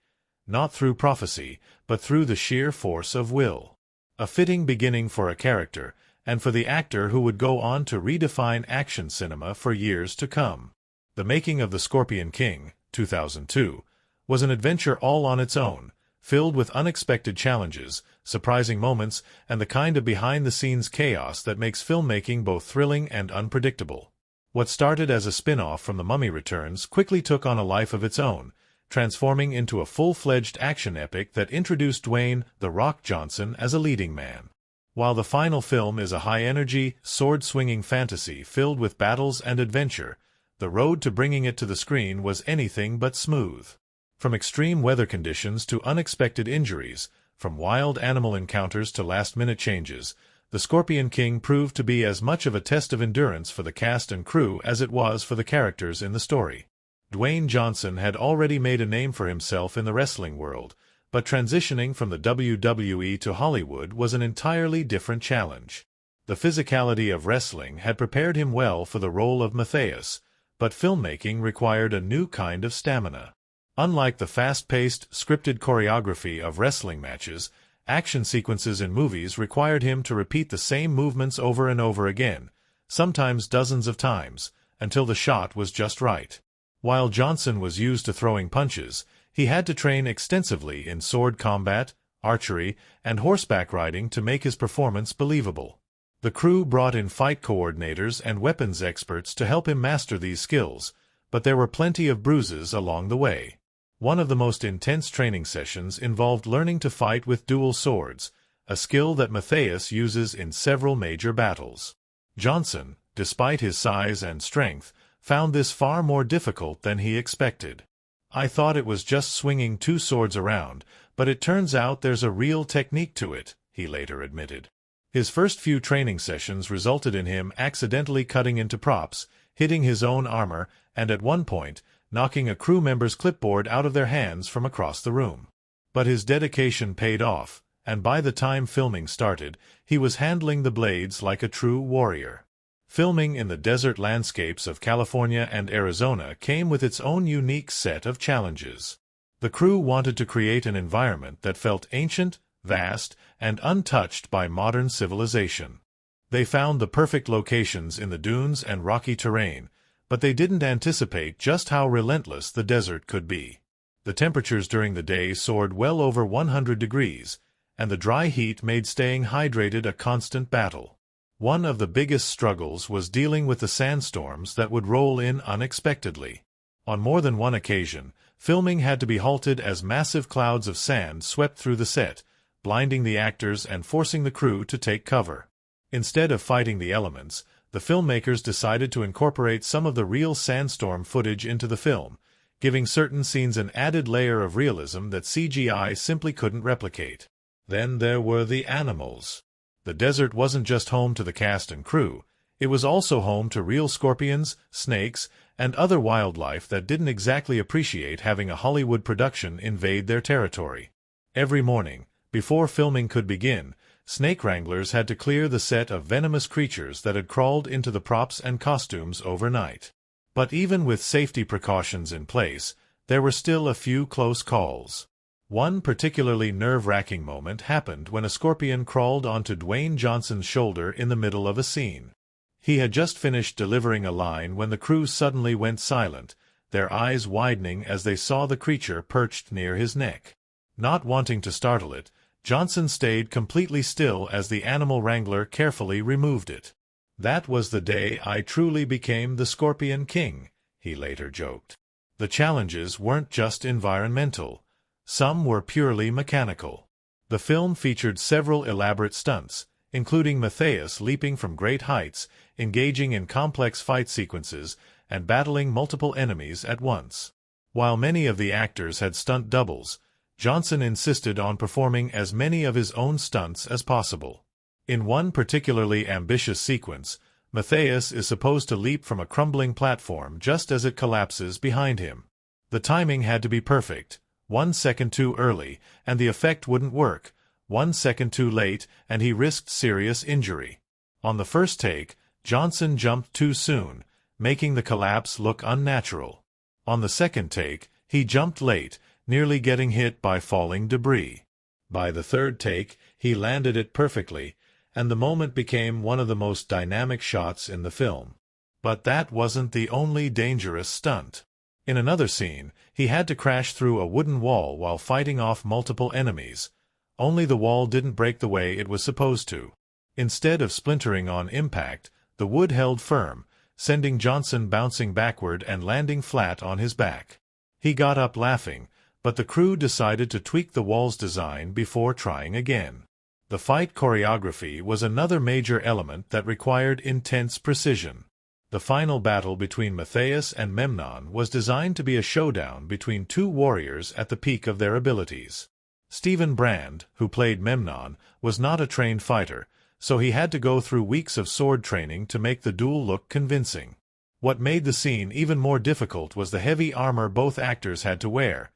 not through prophecy, but through the sheer force of will. A fitting beginning for a character, and for the actor who would go on to redefine action cinema for years to come. The making of The Scorpion King, 2002, was an adventure all on its own, filled with unexpected challenges, surprising moments, and the kind of behind-the-scenes chaos that makes filmmaking both thrilling and unpredictable. What started as a spin-off from The Mummy Returns quickly took on a life of its own, transforming into a full-fledged action epic that introduced Dwayne "The Rock" Johnson as a leading man. While the final film is a high-energy, sword-swinging fantasy filled with battles and adventure, the road to bringing it to the screen was anything but smooth. From extreme weather conditions to unexpected injuries, from wild animal encounters to last-minute changes, The Scorpion King proved to be as much of a test of endurance for the cast and crew as it was for the characters in the story. Dwayne Johnson had already made a name for himself in the wrestling world, but transitioning from the WWE to Hollywood was an entirely different challenge. The physicality of wrestling had prepared him well for the role of Mathayus, but filmmaking required a new kind of stamina. Unlike the fast-paced, scripted choreography of wrestling matches, action sequences in movies required him to repeat the same movements over and over again, sometimes dozens of times, until the shot was just right. While Johnson was used to throwing punches, he had to train extensively in sword combat, archery, and horseback riding to make his performance believable. The crew brought in fight coordinators and weapons experts to help him master these skills, but there were plenty of bruises along the way. One of the most intense training sessions involved learning to fight with dual swords, a skill that Mathayus uses in several major battles. Johnson, despite his size and strength, found this far more difficult than he expected. "I thought it was just swinging two swords around, but it turns out there's a real technique to it," he later admitted. His first few training sessions resulted in him accidentally cutting into props, hitting his own armor, and at one point, knocking a crew member's clipboard out of their hands from across the room. But his dedication paid off, and by the time filming started, he was handling the blades like a true warrior. Filming in the desert landscapes of California and Arizona came with its own unique set of challenges. The crew wanted to create an environment that felt ancient, vast, and untouched by modern civilization. They found the perfect locations in the dunes and rocky terrain, but they didn't anticipate just how relentless the desert could be. The temperatures during the day soared well over 100 degrees, and the dry heat made staying hydrated a constant battle. One of the biggest struggles was dealing with the sandstorms that would roll in unexpectedly. On more than one occasion, filming had to be halted as massive clouds of sand swept through the set, blinding the actors and forcing the crew to take cover. Instead of fighting the elements, the filmmakers decided to incorporate some of the real sandstorm footage into the film, giving certain scenes an added layer of realism that CGI simply couldn't replicate. Then there were the animals. The desert wasn't just home to the cast and crew, it was also home to real scorpions, snakes, and other wildlife that didn't exactly appreciate having a Hollywood production invade their territory. Every morning, before filming could begin, snake wranglers had to clear the set of venomous creatures that had crawled into the props and costumes overnight. But even with safety precautions in place, there were still a few close calls. One particularly nerve-wracking moment happened when a scorpion crawled onto Dwayne Johnson's shoulder in the middle of a scene. He had just finished delivering a line when the crew suddenly went silent, their eyes widening as they saw the creature perched near his neck. Not wanting to startle it, Johnson stayed completely still as the animal wrangler carefully removed it. "That was the day I truly became the Scorpion King," he later joked. The challenges weren't just environmental. Some were purely mechanical. The film featured several elaborate stunts, including Mathayus leaping from great heights, engaging in complex fight sequences, and battling multiple enemies at once. While many of the actors had stunt doubles, Johnson insisted on performing as many of his own stunts as possible. In one particularly ambitious sequence, Mathayus is supposed to leap from a crumbling platform just as it collapses behind him. The timing had to be perfect. 1 second too early, and the effect wouldn't work. 1 second too late, and he risked serious injury. On the first take, Johnson jumped too soon, making the collapse look unnatural. On the second take, he jumped late, nearly getting hit by falling debris. By the third take, he landed it perfectly, and the moment became one of the most dynamic shots in the film. But that wasn't the only dangerous stunt. In another scene, he had to crash through a wooden wall while fighting off multiple enemies. Only the wall didn't break the way it was supposed to. Instead of splintering on impact, the wood held firm, sending Johnson bouncing backward and landing flat on his back. He got up laughing, but the crew decided to tweak the wall's design before trying again. The fight choreography was another major element that required intense precision. The final battle between Mathayus and Memnon was designed to be a showdown between two warriors at the peak of their abilities. Stephen Brand, who played Memnon, was not a trained fighter, so he had to go through weeks of sword training to make the duel look convincing. What made the scene even more difficult was the heavy armor both actors had to wear.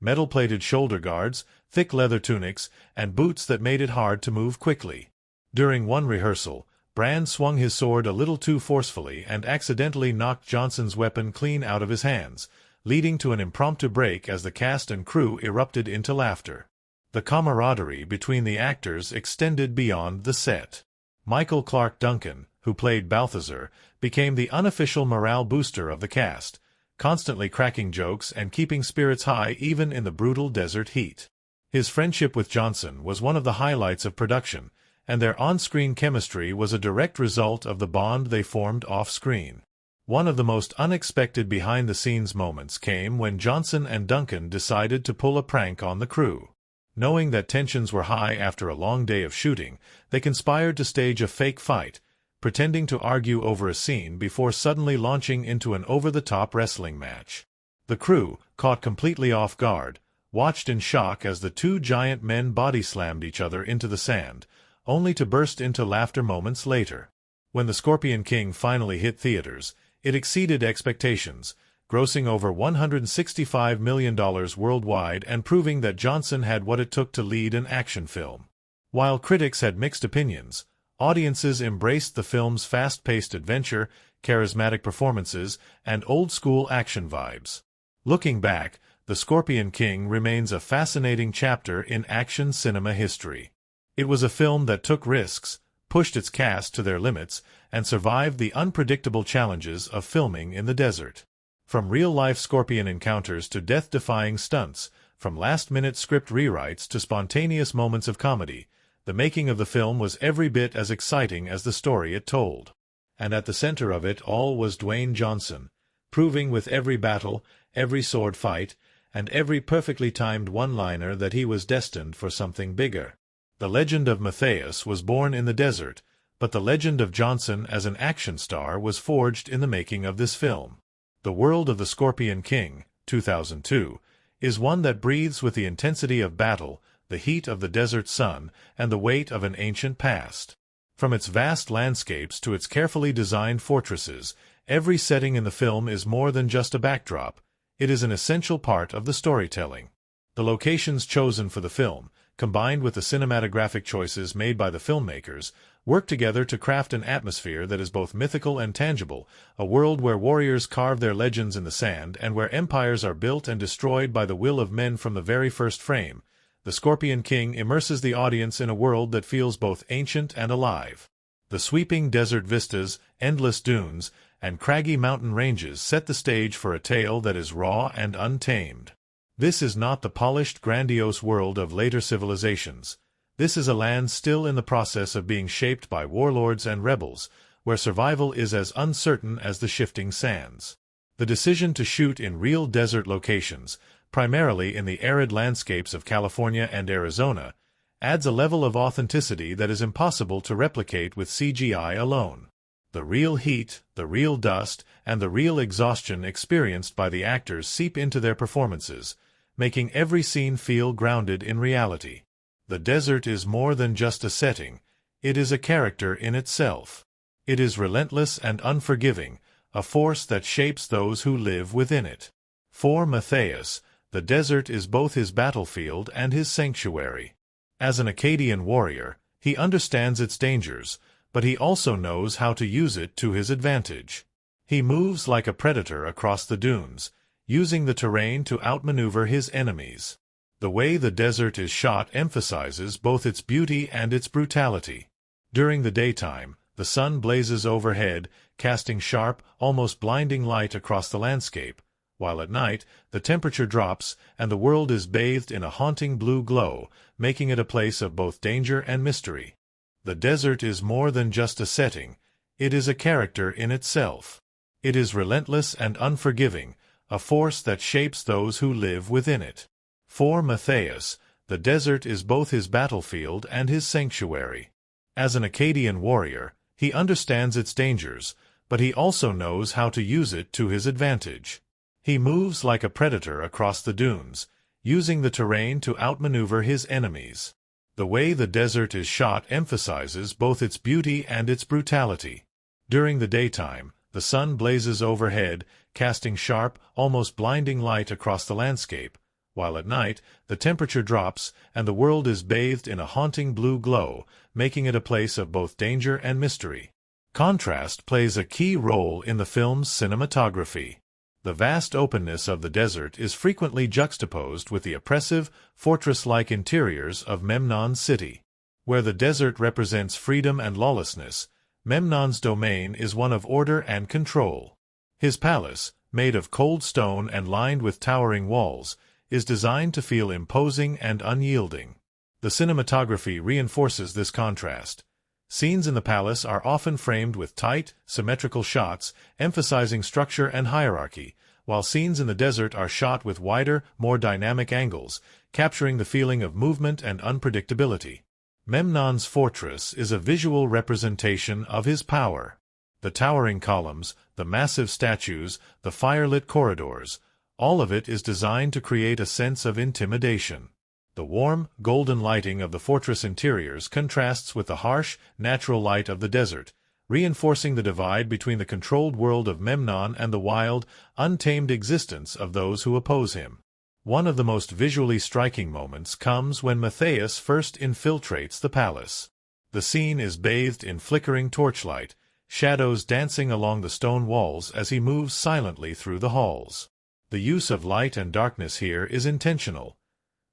Metal-plated shoulder guards, thick leather tunics, and boots that made it hard to move quickly. During one rehearsal, Brand swung his sword a little too forcefully and accidentally knocked Johnson's weapon clean out of his hands, leading to an impromptu break as the cast and crew erupted into laughter. The camaraderie between the actors extended beyond the set. Michael Clark Duncan, who played Balthazar, became the unofficial morale booster of the cast, constantly cracking jokes and keeping spirits high even in the brutal desert heat. His friendship with Johnson was one of the highlights of production, and their on-screen chemistry was a direct result of the bond they formed off-screen. One of the most unexpected behind-the-scenes moments came when Johnson and Duncan decided to pull a prank on the crew. Knowing that tensions were high after a long day of shooting, they conspired to stage a fake fight, pretending to argue over a scene before suddenly launching into an over-the-top wrestling match. The crew, caught completely off guard, watched in shock as the two giant men body-slammed each other into the sand, only to burst into laughter moments later. When The Scorpion King finally hit theaters, it exceeded expectations, grossing over $165 million worldwide and proving that Johnson had what it took to lead an action film. While critics had mixed opinions, audiences embraced the film's fast-paced adventure, charismatic performances, and old-school action vibes. Looking back, The Scorpion King remains a fascinating chapter in action cinema history. It was a film that took risks, pushed its cast to their limits, and survived the unpredictable challenges of filming in the desert. From real-life scorpion encounters to death-defying stunts, from last-minute script rewrites to spontaneous moments of comedy, the making of the film was every bit as exciting as the story it told. And at the center of it all was Dwayne Johnson, proving with every battle, every sword fight, and every perfectly timed one-liner that he was destined for something bigger. The legend of Mathayus was born in the desert, but the legend of Johnson as an action star was forged in the making of this film. The world of The Scorpion King, 2002, is one that breathes with the intensity of battle, the heat of the desert sun, and the weight of an ancient past. From its vast landscapes to its carefully designed fortresses, every setting in the film is more than just a backdrop. It is an essential part of the storytelling. The locations chosen for the film, combined with the cinematographic choices made by the filmmakers, work together to craft an atmosphere that is both mythical and tangible, a world where warriors carve their legends in the sand and where empires are built and destroyed by the will of men from the very first frame. The Scorpion King immerses the audience in a world that feels both ancient and alive. The sweeping desert vistas, endless dunes, and craggy mountain ranges set the stage for a tale that is raw and untamed. This is not the polished, grandiose world of later civilizations. This is a land still in the process of being shaped by warlords and rebels, where survival is as uncertain as the shifting sands. The decision to shoot in real desert locations, primarily in the arid landscapes of California and Arizona, adds a level of authenticity that is impossible to replicate with CGI alone. The real heat, the real dust, and the real exhaustion experienced by the actors seep into their performances, making every scene feel grounded in reality. The desert is more than just a setting, it is a character in itself. It is relentless and unforgiving, a force that shapes those who live within it. For Mathayus, the desert is both his battlefield and his sanctuary. As an Akkadian warrior, he understands its dangers, but he also knows how to use it to his advantage. He moves like a predator across the dunes, using the terrain to outmaneuver his enemies. The way the desert is shot emphasizes both its beauty and its brutality. During the daytime, the sun blazes overhead, casting sharp, almost blinding light across the landscape, while at night the temperature drops and the world is bathed in a haunting blue glow, making it a place of both danger and mystery. The desert is more than just a setting, it is a character in itself. It is relentless and unforgiving, a force that shapes those who live within it. For Mathayus, the desert is both his battlefield and his sanctuary. As an Akkadian warrior, he understands its dangers, but he also knows how to use it to his advantage. He moves like a predator across the dunes, using the terrain to outmaneuver his enemies. The way the desert is shot emphasizes both its beauty and its brutality. During the daytime, the sun blazes overhead, casting sharp, almost blinding light across the landscape, while at night the temperature drops and the world is bathed in a haunting blue glow, making it a place of both danger and mystery. Contrast plays a key role in the film's cinematography. The vast openness of the desert is frequently juxtaposed with the oppressive, fortress-like interiors of Memnon's city. Where the desert represents freedom and lawlessness, Memnon's domain is one of order and control. His palace, made of cold stone and lined with towering walls, is designed to feel imposing and unyielding. The cinematography reinforces this contrast. Scenes in the palace are often framed with tight, symmetrical shots, emphasizing structure and hierarchy, while scenes in the desert are shot with wider, more dynamic angles, capturing the feeling of movement and unpredictability. Memnon's fortress is a visual representation of his power. The towering columns, the massive statues, the firelit corridors, all of it is designed to create a sense of intimidation. The warm, golden lighting of the fortress interiors contrasts with the harsh, natural light of the desert, reinforcing the divide between the controlled world of Memnon and the wild, untamed existence of those who oppose him. One of the most visually striking moments comes when Mathayus first infiltrates the palace. The scene is bathed in flickering torchlight, shadows dancing along the stone walls as he moves silently through the halls. The use of light and darkness here is intentional.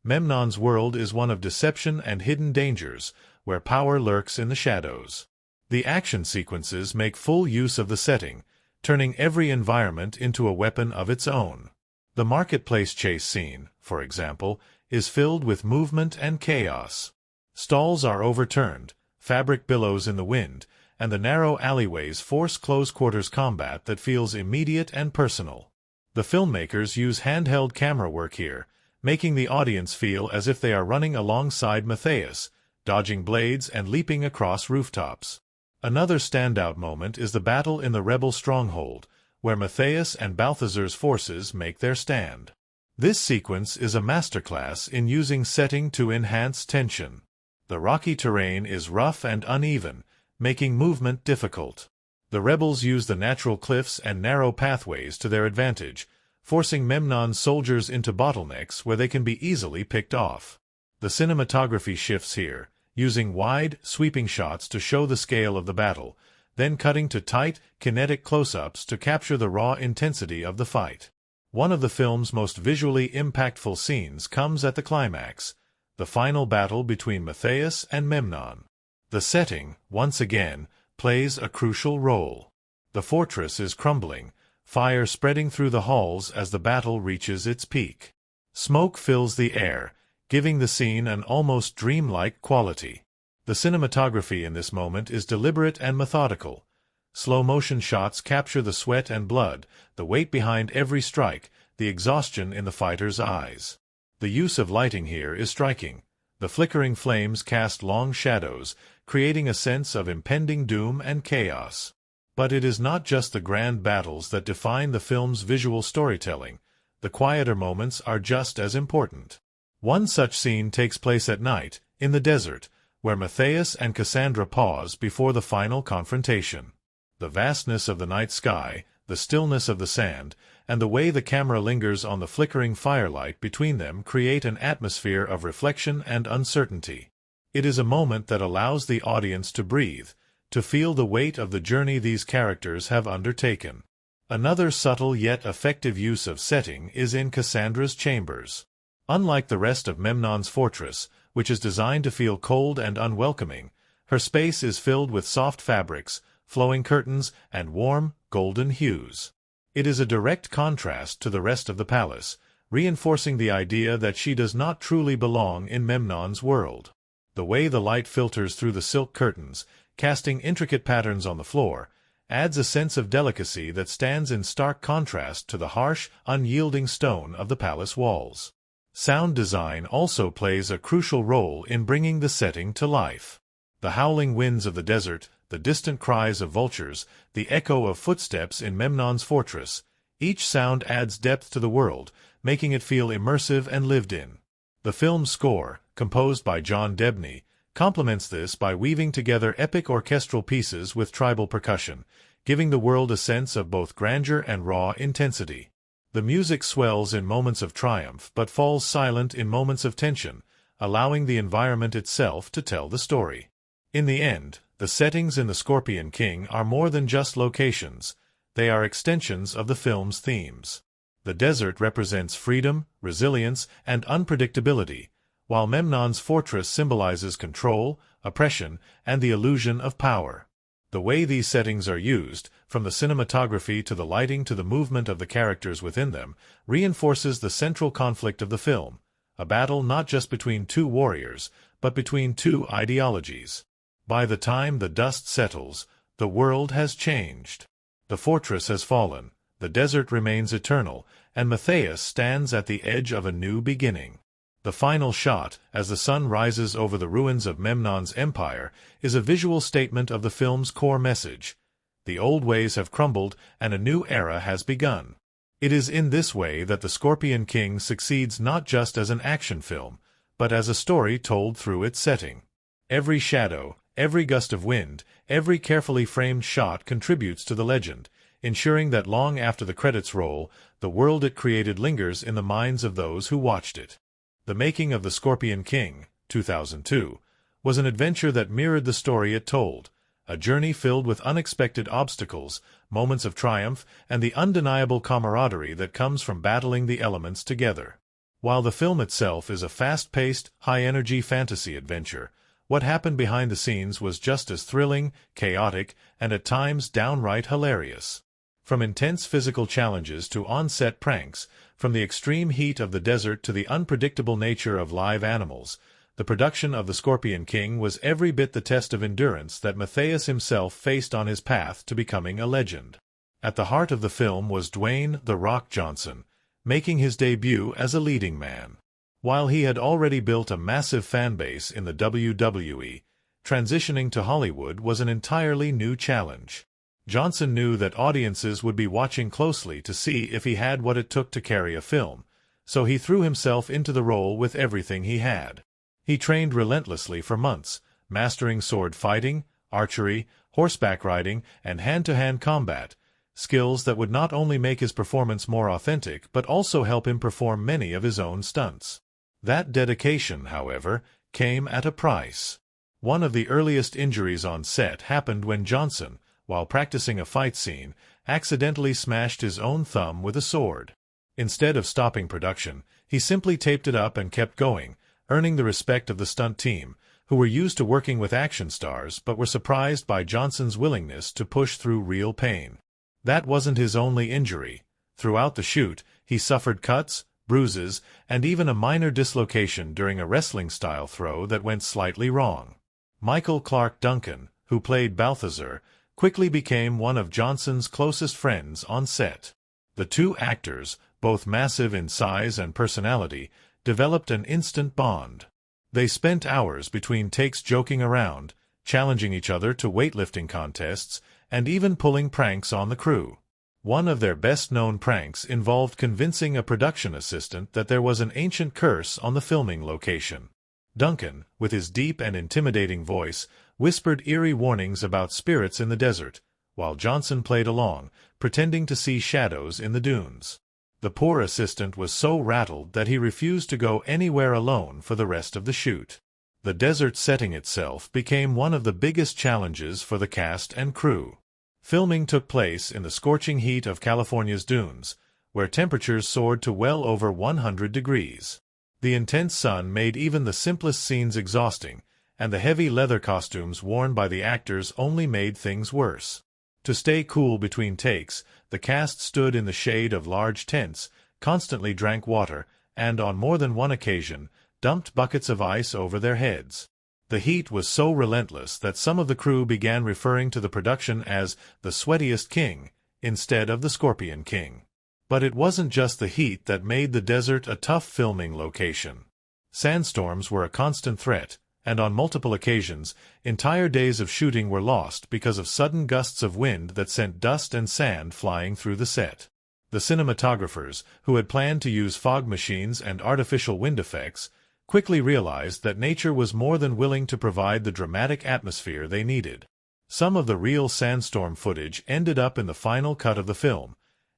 Memnon's world is one of deception and hidden dangers, where power lurks in the shadows. The action sequences make full use of the setting, turning every environment into a weapon of its own. The marketplace chase scene, for example, is filled with movement and chaos. Stalls are overturned, fabric billows in the wind, and the narrow alleyways force close-quarters combat that feels immediate and personal. The filmmakers use handheld camera work here, making the audience feel as if they are running alongside Mathayus, dodging blades and leaping across rooftops. Another standout moment is the battle in the rebel stronghold, where Mathayus and Balthazar's forces make their stand. This sequence is a masterclass in using setting to enhance tension. The rocky terrain is rough and uneven, making movement difficult. The rebels use the natural cliffs and narrow pathways to their advantage, forcing Memnon's soldiers into bottlenecks where they can be easily picked off. The cinematography shifts here, using wide, sweeping shots to show the scale of the battle, then cutting to tight, kinetic close-ups to capture the raw intensity of the fight. One of the film's most visually impactful scenes comes at the climax, the final battle between Mathayus and Memnon. The setting, once again, plays a crucial role. The fortress is crumbling, fire spreading through the halls as the battle reaches its peak. Smoke fills the air, giving the scene an almost dreamlike quality. The cinematography in this moment is deliberate and methodical. Slow-motion shots capture the sweat and blood, the weight behind every strike, the exhaustion in the fighter's eyes. The use of lighting here is striking. The flickering flames cast long shadows, creating a sense of impending doom and chaos. But it is not just the grand battles that define the film's visual storytelling. The quieter moments are just as important. One such scene takes place at night, in the desert, where Mathayus and Cassandra pause before the final confrontation. The vastness of the night sky, the stillness of the sand, and the way the camera lingers on the flickering firelight between them create an atmosphere of reflection and uncertainty. It is a moment that allows the audience to breathe, to feel the weight of the journey these characters have undertaken. Another subtle yet effective use of setting is in Cassandra's chambers. Unlike the rest of Memnon's fortress, which is designed to feel cold and unwelcoming, her space is filled with soft fabrics, flowing curtains, and warm, golden hues. It is a direct contrast to the rest of the palace, reinforcing the idea that she does not truly belong in Memnon's world. The way the light filters through the silk curtains, casting intricate patterns on the floor, adds a sense of delicacy that stands in stark contrast to the harsh, unyielding stone of the palace walls. Sound design also plays a crucial role in bringing the setting to life. The howling winds of the desert, the distant cries of vultures, the echo of footsteps in Memnon's fortress, each sound adds depth to the world, making it feel immersive and lived in. The film's score, composed by John Debney, complements this by weaving together epic orchestral pieces with tribal percussion, giving the world a sense of both grandeur and raw intensity. The music swells in moments of triumph but falls silent in moments of tension, allowing the environment itself to tell the story. In the end, the settings in The Scorpion King are more than just locations, they are extensions of the film's themes. The desert represents freedom, resilience, and unpredictability, while Memnon's fortress symbolizes control, oppression, and the illusion of power. The way these settings are used, from the cinematography to the lighting to the movement of the characters within them, reinforces the central conflict of the film, a battle not just between two warriors, but between two ideologies. By the time the dust settles, the world has changed. The fortress has fallen, the desert remains eternal, and Mathayus stands at the edge of a new beginning. The final shot, as the sun rises over the ruins of Memnon's empire, is a visual statement of the film's core message. The old ways have crumbled, and a new era has begun. It is in this way that The Scorpion King succeeds not just as an action film, but as a story told through its setting. Every shadow, every gust of wind, every carefully framed shot contributes to the legend, ensuring that long after the credits roll, the world it created lingers in the minds of those who watched it. The making of The Scorpion King, 2002, was an adventure that mirrored the story it told, a journey filled with unexpected obstacles, moments of triumph, and the undeniable camaraderie that comes from battling the elements together. While the film itself is a fast-paced, high-energy fantasy adventure, what happened behind the scenes was just as thrilling, chaotic, and at times downright hilarious. From intense physical challenges to on-set pranks, from the extreme heat of the desert to the unpredictable nature of live animals, the production of The Scorpion King was every bit the test of endurance that Mathayus himself faced on his path to becoming a legend. At the heart of the film was Dwayne "The Rock" Johnson, making his debut as a leading man. While he had already built a massive fan base in the WWE, transitioning to Hollywood was an entirely new challenge. Johnson knew that audiences would be watching closely to see if he had what it took to carry a film, so he threw himself into the role with everything he had. He trained relentlessly for months, mastering sword fighting, archery, horseback riding, and hand-to-hand combat, skills that would not only make his performance more authentic but also help him perform many of his own stunts. That dedication, however, came at a price. One of the earliest injuries on set happened when Johnson, while practicing a fight scene, accidentally smashed his own thumb with a sword. Instead of stopping production, he simply taped it up and kept going, earning the respect of the stunt team, who were used to working with action stars but were surprised by Johnson's willingness to push through real pain. That wasn't his only injury. Throughout the shoot, he suffered cuts, bruises, and even a minor dislocation during a wrestling-style throw that went slightly wrong. Michael Clark Duncan, who played Balthazar, quickly became one of Johnson's closest friends on set. The two actors, both massive in size and personality, developed an instant bond. They spent hours between takes joking around, challenging each other to weightlifting contests, and even pulling pranks on the crew. One of their best-known pranks involved convincing a production assistant that there was an ancient curse on the filming location. Duncan, with his deep and intimidating voice, whispered eerie warnings about spirits in the desert, while Johnson played along, pretending to see shadows in the dunes. The poor assistant was so rattled that he refused to go anywhere alone for the rest of the shoot. The desert setting itself became one of the biggest challenges for the cast and crew. Filming took place in the scorching heat of California's dunes, where temperatures soared to well over 100 degrees. The intense sun made even the simplest scenes exhausting, and the heavy leather costumes worn by the actors only made things worse. To stay cool between takes, the cast stood in the shade of large tents, constantly drank water, and on more than one occasion, dumped buckets of ice over their heads. The heat was so relentless that some of the crew began referring to the production as the Sweatiest King, instead of the Scorpion King. But it wasn't just the heat that made the desert a tough filming location. Sandstorms were a constant threat, and on multiple occasions, entire days of shooting were lost because of sudden gusts of wind that sent dust and sand flying through the set. The cinematographers, who had planned to use fog machines and artificial wind effects, quickly realized that nature was more than willing to provide the dramatic atmosphere they needed. Some of the real sandstorm footage ended up in the final cut of the film,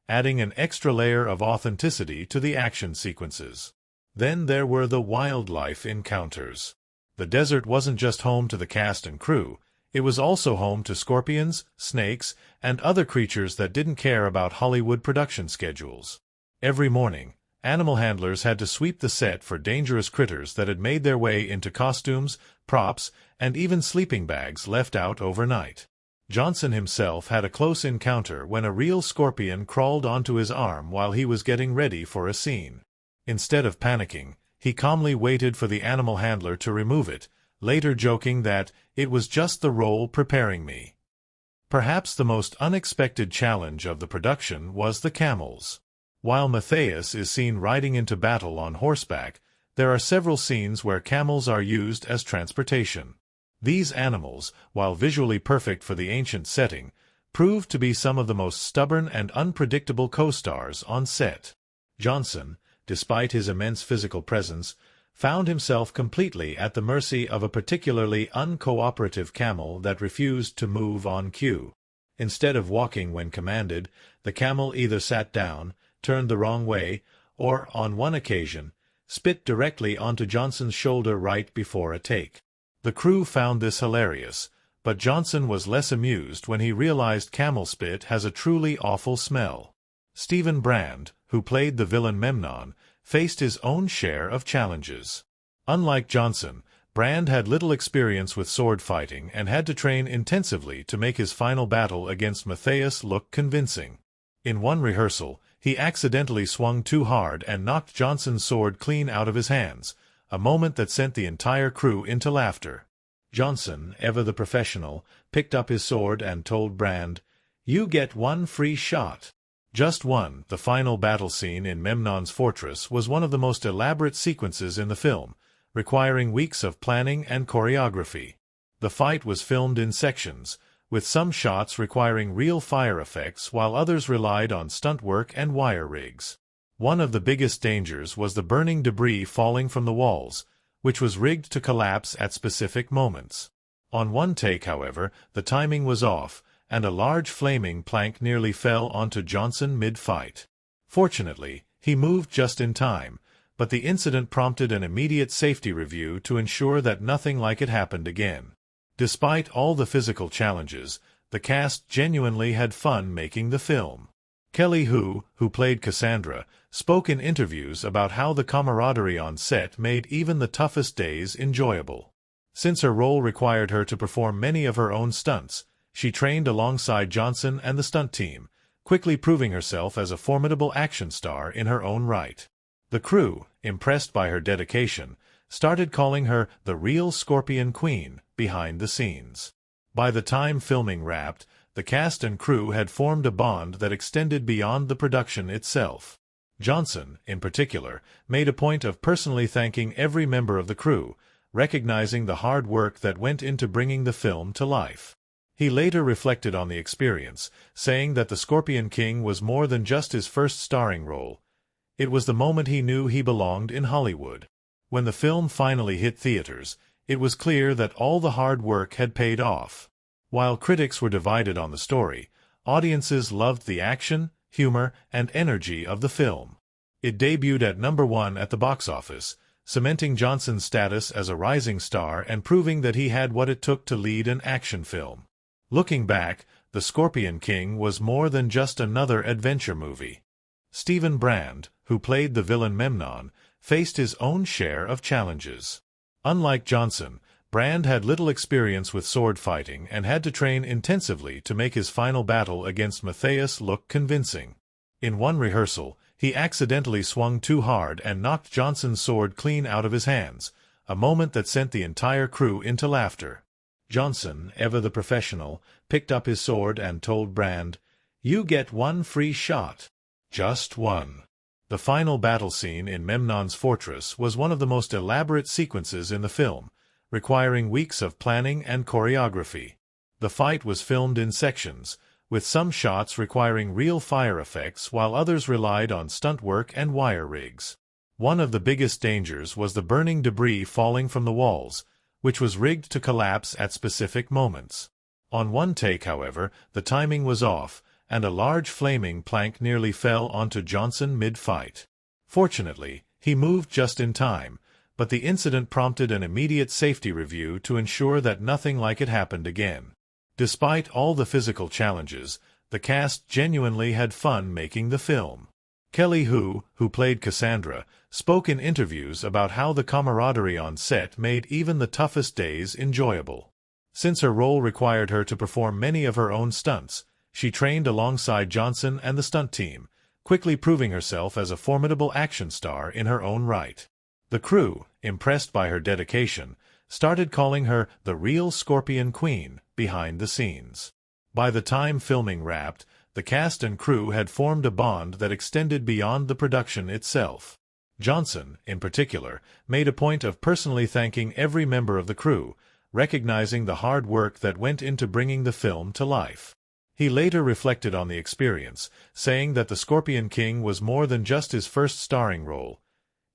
adding an extra layer of authenticity to the action sequences. Then there were the wildlife encounters. The desert wasn't just home to the cast and crew, it was also home to scorpions, snakes, and other creatures that didn't care about Hollywood production schedules. Every morning, animal handlers had to sweep the set for dangerous critters that had made their way into costumes, props, and even sleeping bags left out overnight. Johnson himself had a close encounter when a real scorpion crawled onto his arm while he was getting ready for a scene. Instead of panicking, he calmly waited for the animal handler to remove it, later joking that it was just the role preparing me. Perhaps the most unexpected challenge of the production was the camels. While Mathayus is seen riding into battle on horseback, there are several scenes where camels are used as transportation. These animals, while visually perfect for the ancient setting, proved to be some of the most stubborn and unpredictable co-stars on set. Johnson, despite his immense physical presence, found himself completely at the mercy of a particularly uncooperative camel that refused to move on cue. Instead of walking when commanded, the camel either sat down, turned the wrong way, or, on one occasion, spit directly onto Johnson's shoulder right before a take. The crew found this hilarious, but Johnson was less amused when he realized camel spit has a truly awful smell. Stephen Brand, who played the villain Memnon, faced his own share of challenges. Unlike Johnson, Brand had little experience with sword fighting and had to train intensively to make his final battle against Mathayus look convincing. In one rehearsal, he accidentally swung too hard and knocked Johnson's sword clean out of his hands, a moment that sent the entire crew into laughter. Johnson, ever the professional, picked up his sword and told Brand, "You get one free shot." Just one. The final battle scene in Memnon's fortress was one of the most elaborate sequences in the film, requiring weeks of planning and choreography. The fight was filmed in sections, with some shots requiring real fire effects while others relied on stunt work and wire rigs. One of the biggest dangers was the burning debris falling from the walls, which was rigged to collapse at specific moments. On one take, however, the timing was off, and a large flaming plank nearly fell onto Johnson mid-fight. Fortunately, he moved just in time, but the incident prompted an immediate safety review to ensure that nothing like it happened again. Despite all the physical challenges, the cast genuinely had fun making the film. Kelly Hu played Cassandra, spoke in interviews about how the camaraderie on set made even the toughest days enjoyable. Since her role required her to perform many of her own stunts, she trained alongside Johnson and the stunt team, quickly proving herself as a formidable action star in her own right. The crew, impressed by her dedication, started calling her the real Scorpion Queen behind the scenes. By the time filming wrapped, the cast and crew had formed a bond that extended beyond the production itself. Johnson, in particular, made a point of personally thanking every member of the crew, recognizing the hard work that went into bringing the film to life. He later reflected on the experience, saying that The Scorpion King was more than just his first starring role. It was the moment he knew he belonged in Hollywood. When the film finally hit theaters, it was clear that all the hard work had paid off. While critics were divided on the story, audiences loved the action, humor, and energy of the film. It debuted at #1 at the box office, cementing Johnson's status as a rising star and proving that he had what it took to lead an action film. Looking back, The Scorpion King was more than just another adventure movie. Stephen Brand, who played the villain Memnon, faced his own share of challenges. Unlike Johnson, Brand had little experience with sword fighting and had to train intensively to make his final battle against Mathayus look convincing. In one rehearsal, he accidentally swung too hard and knocked Johnson's sword clean out of his hands, a moment that sent the entire crew into laughter. Johnson, ever the professional, picked up his sword and told Brand, "You get one free shot. Just one." The final battle scene in Memnon's fortress was one of the most elaborate sequences in the film, requiring weeks of planning and choreography. The fight was filmed in sections, with some shots requiring real fire effects while others relied on stunt work and wire rigs. One of the biggest dangers was the burning debris falling from the walls, which was rigged to collapse at specific moments. On one take, however, the timing was off, and a large flaming plank nearly fell onto Johnson mid-fight. Fortunately, he moved just in time, but the incident prompted an immediate safety review to ensure that nothing like it happened again. Despite all the physical challenges, the cast genuinely had fun making the film. Kelly Hu played Cassandra, spoke in interviews about how the camaraderie on set made even the toughest days enjoyable. Since her role required her to perform many of her own stunts, she trained alongside Johnson and the stunt team, quickly proving herself as a formidable action star in her own right. The crew, impressed by her dedication, started calling her the real Scorpion Queen behind the scenes. By the time filming wrapped, the cast and crew had formed a bond that extended beyond the production itself. Johnson, in particular, made a point of personally thanking every member of the crew, recognizing the hard work that went into bringing the film to life. He later reflected on the experience, saying that The Scorpion King was more than just his first starring role.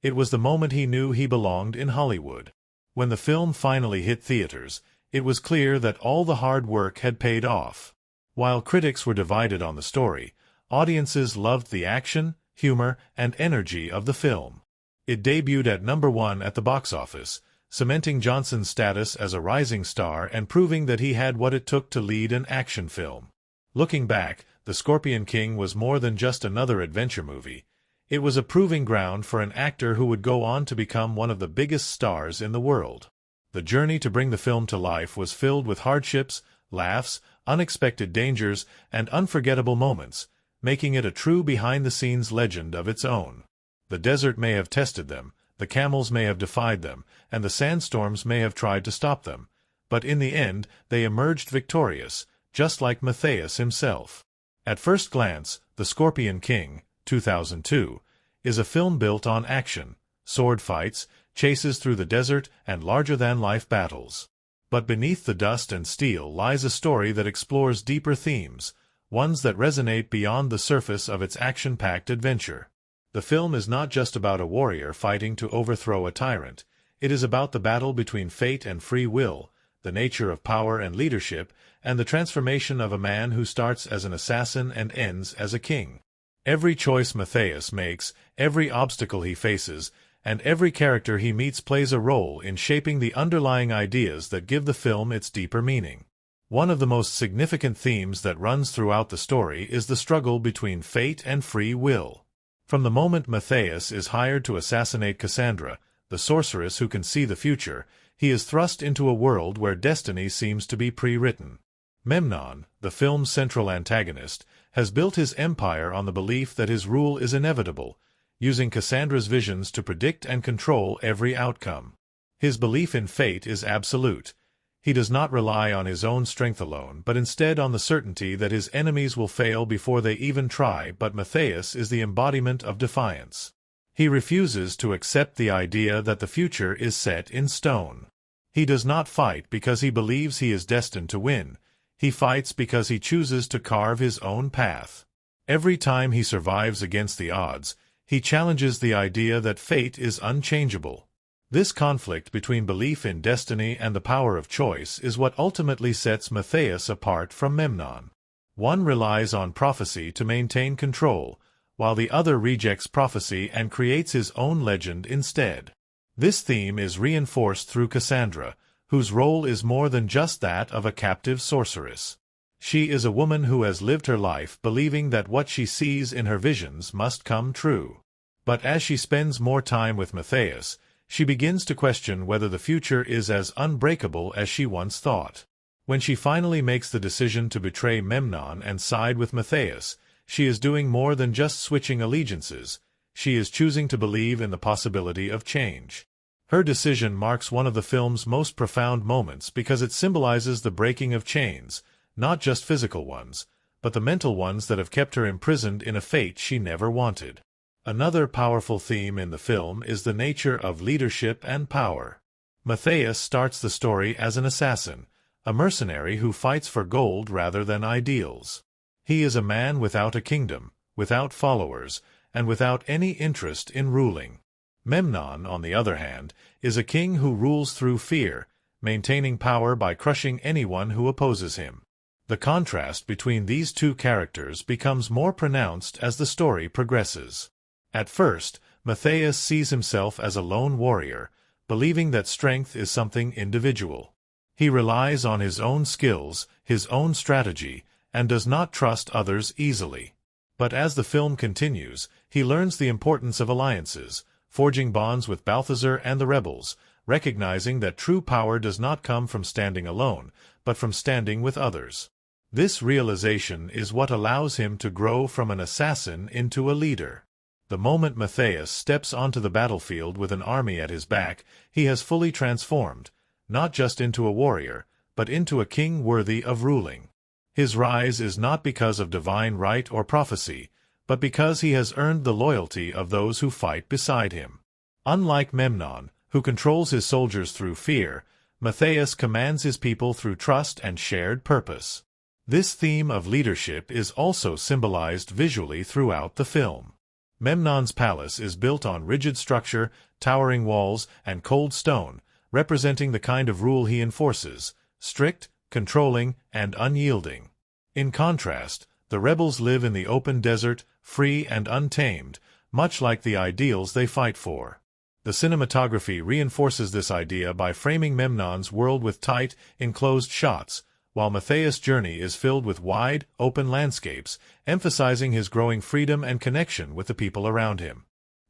It was the moment he knew he belonged in Hollywood. When the film finally hit theaters, it was clear that all the hard work had paid off. While critics were divided on the story, audiences loved the action, humor, and energy of the film. It debuted at #1 at the box office, cementing Johnson's status as a rising star and proving that he had what it took to lead an action film. Looking back, The Scorpion King was more than just another adventure movie. It was a proving ground for an actor who would go on to become one of the biggest stars in the world. The journey to bring the film to life was filled with hardships, laughs, unexpected dangers, and unforgettable moments, making it a true behind-the-scenes legend of its own. The desert may have tested them, the camels may have defied them, and the sandstorms may have tried to stop them, but in the end they emerged victorious, just like Mathayus himself. At first glance, The Scorpion King, 2002, is a film built on action, sword fights, chases through the desert, and larger-than-life battles. But beneath the dust and steel lies a story that explores deeper themes, ones that resonate beyond the surface of its action-packed adventure. The film is not just about a warrior fighting to overthrow a tyrant. It is about the battle between fate and free will, the nature of power and leadership, and the transformation of a man who starts as an assassin and ends as a king. Every choice Mathayus makes, every obstacle he faces, and every character he meets plays a role in shaping the underlying ideas that give the film its deeper meaning. One of the most significant themes that runs throughout the story is the struggle between fate and free will. From the moment Mathayus is hired to assassinate Cassandra, the sorceress who can see the future, he is thrust into a world where destiny seems to be pre-written. Memnon, the film's central antagonist, has built his empire on the belief that his rule is inevitable, using Cassandra's visions to predict and control every outcome. His belief in fate is absolute. He does not rely on his own strength alone, but instead on the certainty that his enemies will fail before they even try. But Mathayus is the embodiment of defiance. He refuses to accept the idea that the future is set in stone. He does not fight because he believes he is destined to win. He fights because he chooses to carve his own path. Every time he survives against the odds, he challenges the idea that fate is unchangeable. This conflict between belief in destiny and the power of choice is what ultimately sets Mathayus apart from Memnon. One relies on prophecy to maintain control, while the other rejects prophecy and creates his own legend instead. This theme is reinforced through Cassandra, whose role is more than just that of a captive sorceress. She is a woman who has lived her life believing that what she sees in her visions must come true. But as she spends more time with Mathayus, she begins to question whether the future is as unbreakable as she once thought. When she finally makes the decision to betray Memnon and side with Mathayus, she is doing more than just switching allegiances. She is choosing to believe in the possibility of change. Her decision marks one of the film's most profound moments because it symbolizes the breaking of chains, not just physical ones, but the mental ones that have kept her imprisoned in a fate she never wanted. Another powerful theme in the film is the nature of leadership and power. Mathayus starts the story as an assassin, a mercenary who fights for gold rather than ideals. He is a man without a kingdom, without followers, and without any interest in ruling. Memnon, on the other hand, is a king who rules through fear, maintaining power by crushing anyone who opposes him. The contrast between these two characters becomes more pronounced as the story progresses. At first, Mathayus sees himself as a lone warrior, believing that strength is something individual. He relies on his own skills, his own strategy, and does not trust others easily. But as the film continues, he learns the importance of alliances, forging bonds with Balthazar and the rebels, recognizing that true power does not come from standing alone, but from standing with others. This realization is what allows him to grow from an assassin into a leader. The moment Mathayus steps onto the battlefield with an army at his back, he has fully transformed, not just into a warrior, but into a king worthy of ruling. His rise is not because of divine right or prophecy, but because he has earned the loyalty of those who fight beside him. Unlike Memnon, who controls his soldiers through fear, Mathayus commands his people through trust and shared purpose. This theme of leadership is also symbolized visually throughout the film. Memnon's palace is built on rigid structure, towering walls, and cold stone, representing the kind of rule he enforces: strict, controlling, and unyielding. In contrast, the rebels live in the open desert, free and untamed, much like the ideals they fight for. The cinematography reinforces this idea by framing Memnon's world with tight, enclosed shots, while Mathayus' journey is filled with wide, open landscapes, emphasizing his growing freedom and connection with the people around him.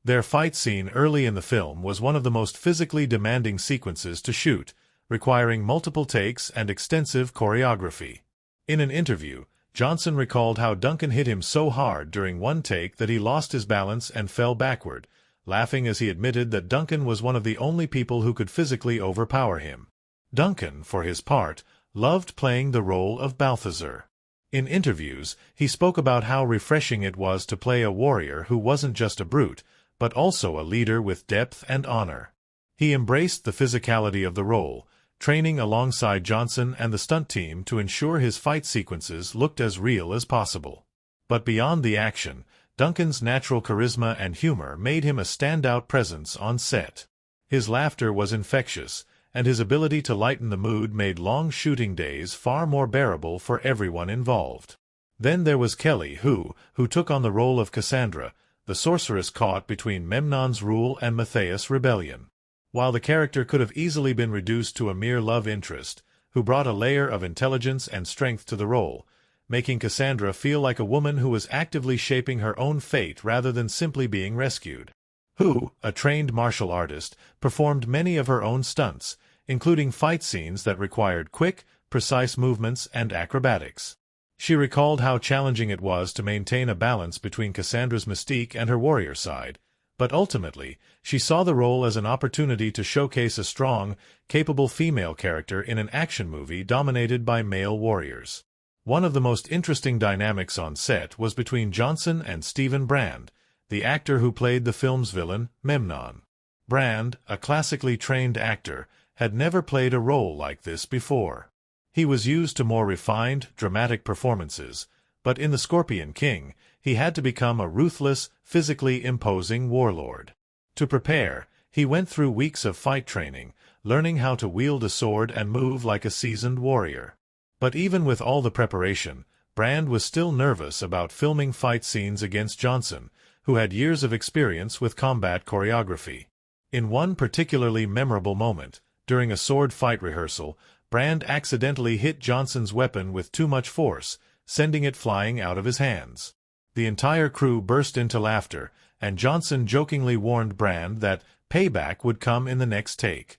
Their fight scene early in the film was one of the most physically demanding sequences to shoot, requiring multiple takes and extensive choreography. In an interview, Johnson recalled how Duncan hit him so hard during one take that he lost his balance and fell backward, laughing as he admitted that Duncan was one of the only people who could physically overpower him. Duncan, for his part, loved playing the role of Balthazar. In interviews, he spoke about how refreshing it was to play a warrior who wasn't just a brute, but also a leader with depth and honor. He embraced the physicality of the role, training alongside Johnson and the stunt team to ensure his fight sequences looked as real as possible. But beyond the action, Duncan's natural charisma and humor made him a standout presence on set. His laughter was infectious, and his ability to lighten the mood made long shooting days far more bearable for everyone involved. Then there was Kelly, who took on the role of Cassandra, the sorceress caught between Memnon's rule and Mathayus' rebellion. While the character could have easily been reduced to a mere love interest, who brought a layer of intelligence and strength to the role, making Cassandra feel like a woman who was actively shaping her own fate rather than simply being rescued. Who, a trained martial artist, performed many of her own stunts, including fight scenes that required quick, precise movements and acrobatics. She recalled how challenging it was to maintain a balance between Cassandra's mystique and her warrior side, but ultimately, she saw the role as an opportunity to showcase a strong, capable female character in an action movie dominated by male warriors. One of the most interesting dynamics on set was between Johnson and Stephen Brand, the actor who played the film's villain, Memnon. Brand, a classically trained actor, had never played a role like this before. He was used to more refined, dramatic performances, but in The Scorpion King, he had to become a ruthless, physically imposing warlord. To prepare, he went through weeks of fight training, learning how to wield a sword and move like a seasoned warrior. But even with all the preparation, Brand was still nervous about filming fight scenes against Johnson, who had years of experience with combat choreography. In one particularly memorable moment, during a sword fight rehearsal, Brand accidentally hit Johnson's weapon with too much force, sending it flying out of his hands. The entire crew burst into laughter, and Johnson jokingly warned Brand that payback would come in the next take.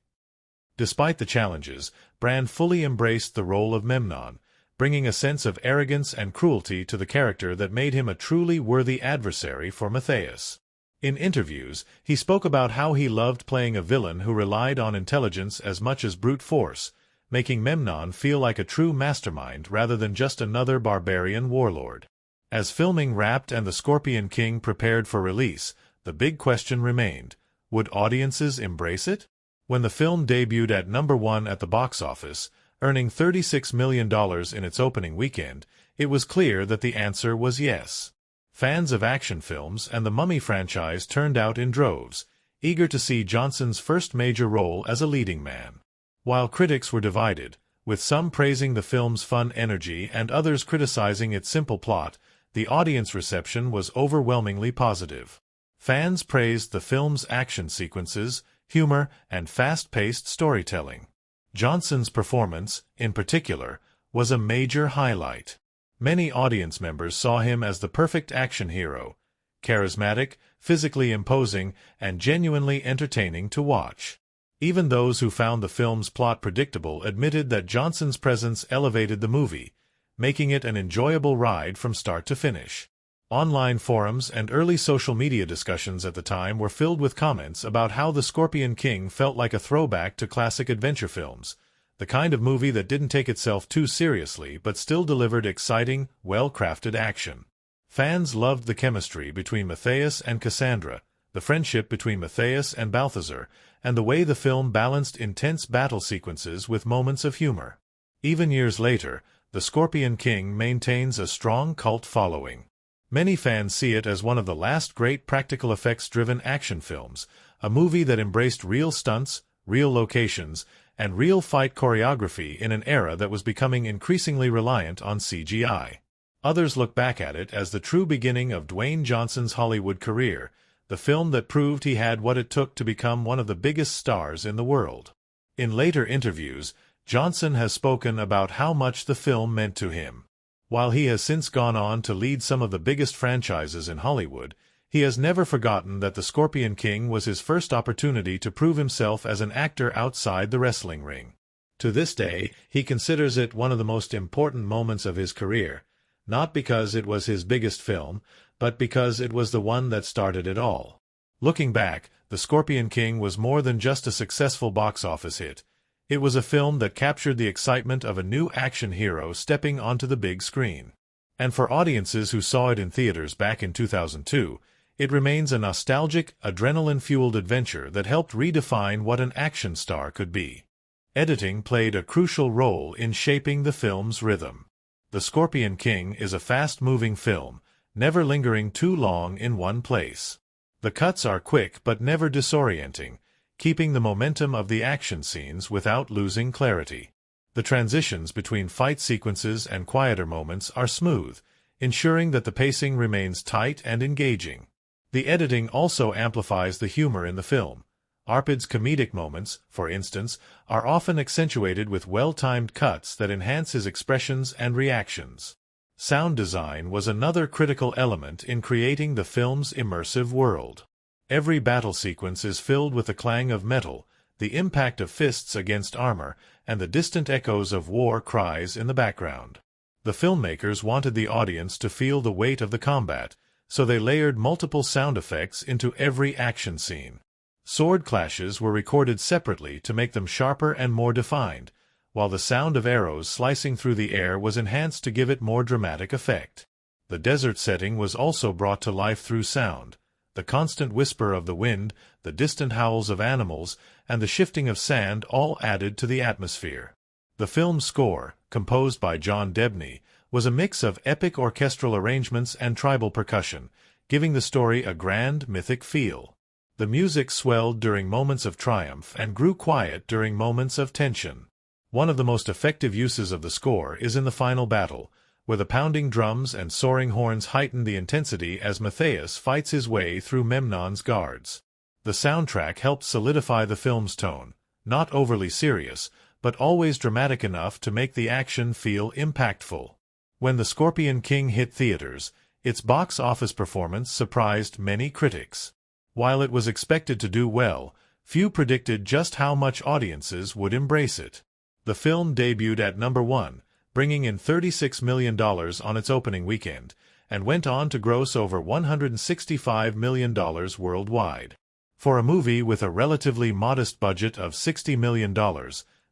Despite the challenges, Brand fully embraced the role of Memnon, bringing a sense of arrogance and cruelty to the character that made him a truly worthy adversary for Mathayus. In interviews, he spoke about how he loved playing a villain who relied on intelligence as much as brute force, making Memnon feel like a true mastermind rather than just another barbarian warlord. As filming wrapped and The Scorpion King prepared for release, the big question remained: would audiences embrace it? When the film debuted at #1 at the box office, earning $36 million in its opening weekend, it was clear that the answer was yes. Fans of action films and the Mummy franchise turned out in droves, eager to see Johnson's first major role as a leading man. While critics were divided, with some praising the film's fun energy and others criticizing its simple plot, the audience reception was overwhelmingly positive. Fans praised the film's action sequences, humor, and fast-paced storytelling. Johnson's performance, in particular, was a major highlight. Many audience members saw him as the perfect action hero, charismatic, physically imposing, and genuinely entertaining to watch. Even those who found the film's plot predictable admitted that Johnson's presence elevated the movie, making it an enjoyable ride from start to finish. Online forums and early social media discussions at the time were filled with comments about how The Scorpion King felt like a throwback to classic adventure films, the kind of movie that didn't take itself too seriously but still delivered exciting, well-crafted action. Fans loved the chemistry between Mathayus and Cassandra, the friendship between Mathayus and Balthazar, and the way the film balanced intense battle sequences with moments of humor. Even years later, The Scorpion King maintains a strong cult following. Many fans see it as one of the last great practical effects-driven action films, a movie that embraced real stunts, real locations, and real fight choreography in an era that was becoming increasingly reliant on CGI. Others look back at it as the true beginning of Dwayne Johnson's Hollywood career, the film that proved he had what it took to become one of the biggest stars in the world. In later interviews, Johnson has spoken about how much the film meant to him. While he has since gone on to lead some of the biggest franchises in Hollywood, he has never forgotten that The Scorpion King was his first opportunity to prove himself as an actor outside the wrestling ring. To this day, he considers it one of the most important moments of his career, not because it was his biggest film, but because it was the one that started it all. Looking back, The Scorpion King was more than just a successful box office hit. It was a film that captured the excitement of a new action hero stepping onto the big screen. And for audiences who saw it in theaters back in 2002, it remains a nostalgic, adrenaline-fueled adventure that helped redefine what an action star could be. Editing played a crucial role in shaping the film's rhythm. The Scorpion King is a fast-moving film, never lingering too long in one place. The cuts are quick but never disorienting, keeping the momentum of the action scenes without losing clarity. The transitions between fight sequences and quieter moments are smooth, ensuring that the pacing remains tight and engaging. The editing also amplifies the humor in the film. Arpid's comedic moments, for instance, are often accentuated with well-timed cuts that enhance his expressions and reactions. Sound design was another critical element in creating the film's immersive world. Every battle sequence is filled with the clang of metal, the impact of fists against armor, and the distant echoes of war cries in the background. The filmmakers wanted the audience to feel the weight of the combat, so they layered multiple sound effects into every action scene. Sword clashes were recorded separately to make them sharper and more defined, while the sound of arrows slicing through the air was enhanced to give it more dramatic effect. The desert setting was also brought to life through sound. The constant whisper of the wind, the distant howls of animals, and the shifting of sand all added to the atmosphere. The film's score, composed by John Debney, was a mix of epic orchestral arrangements and tribal percussion, giving the story a grand, mythic feel. The music swelled during moments of triumph and grew quiet during moments of tension. One of the most effective uses of the score is in the final battle, where the pounding drums and soaring horns heighten the intensity as Mathayus fights his way through Memnon's guards. The soundtrack helped solidify the film's tone, not overly serious, but always dramatic enough to make the action feel impactful. When The Scorpion King hit theaters, its box office performance surprised many critics. While it was expected to do well, few predicted just how much audiences would embrace it. The film debuted at number 1, bringing in $36 million on its opening weekend, and went on to gross over $165 million worldwide. For a movie with a relatively modest budget of $60 million,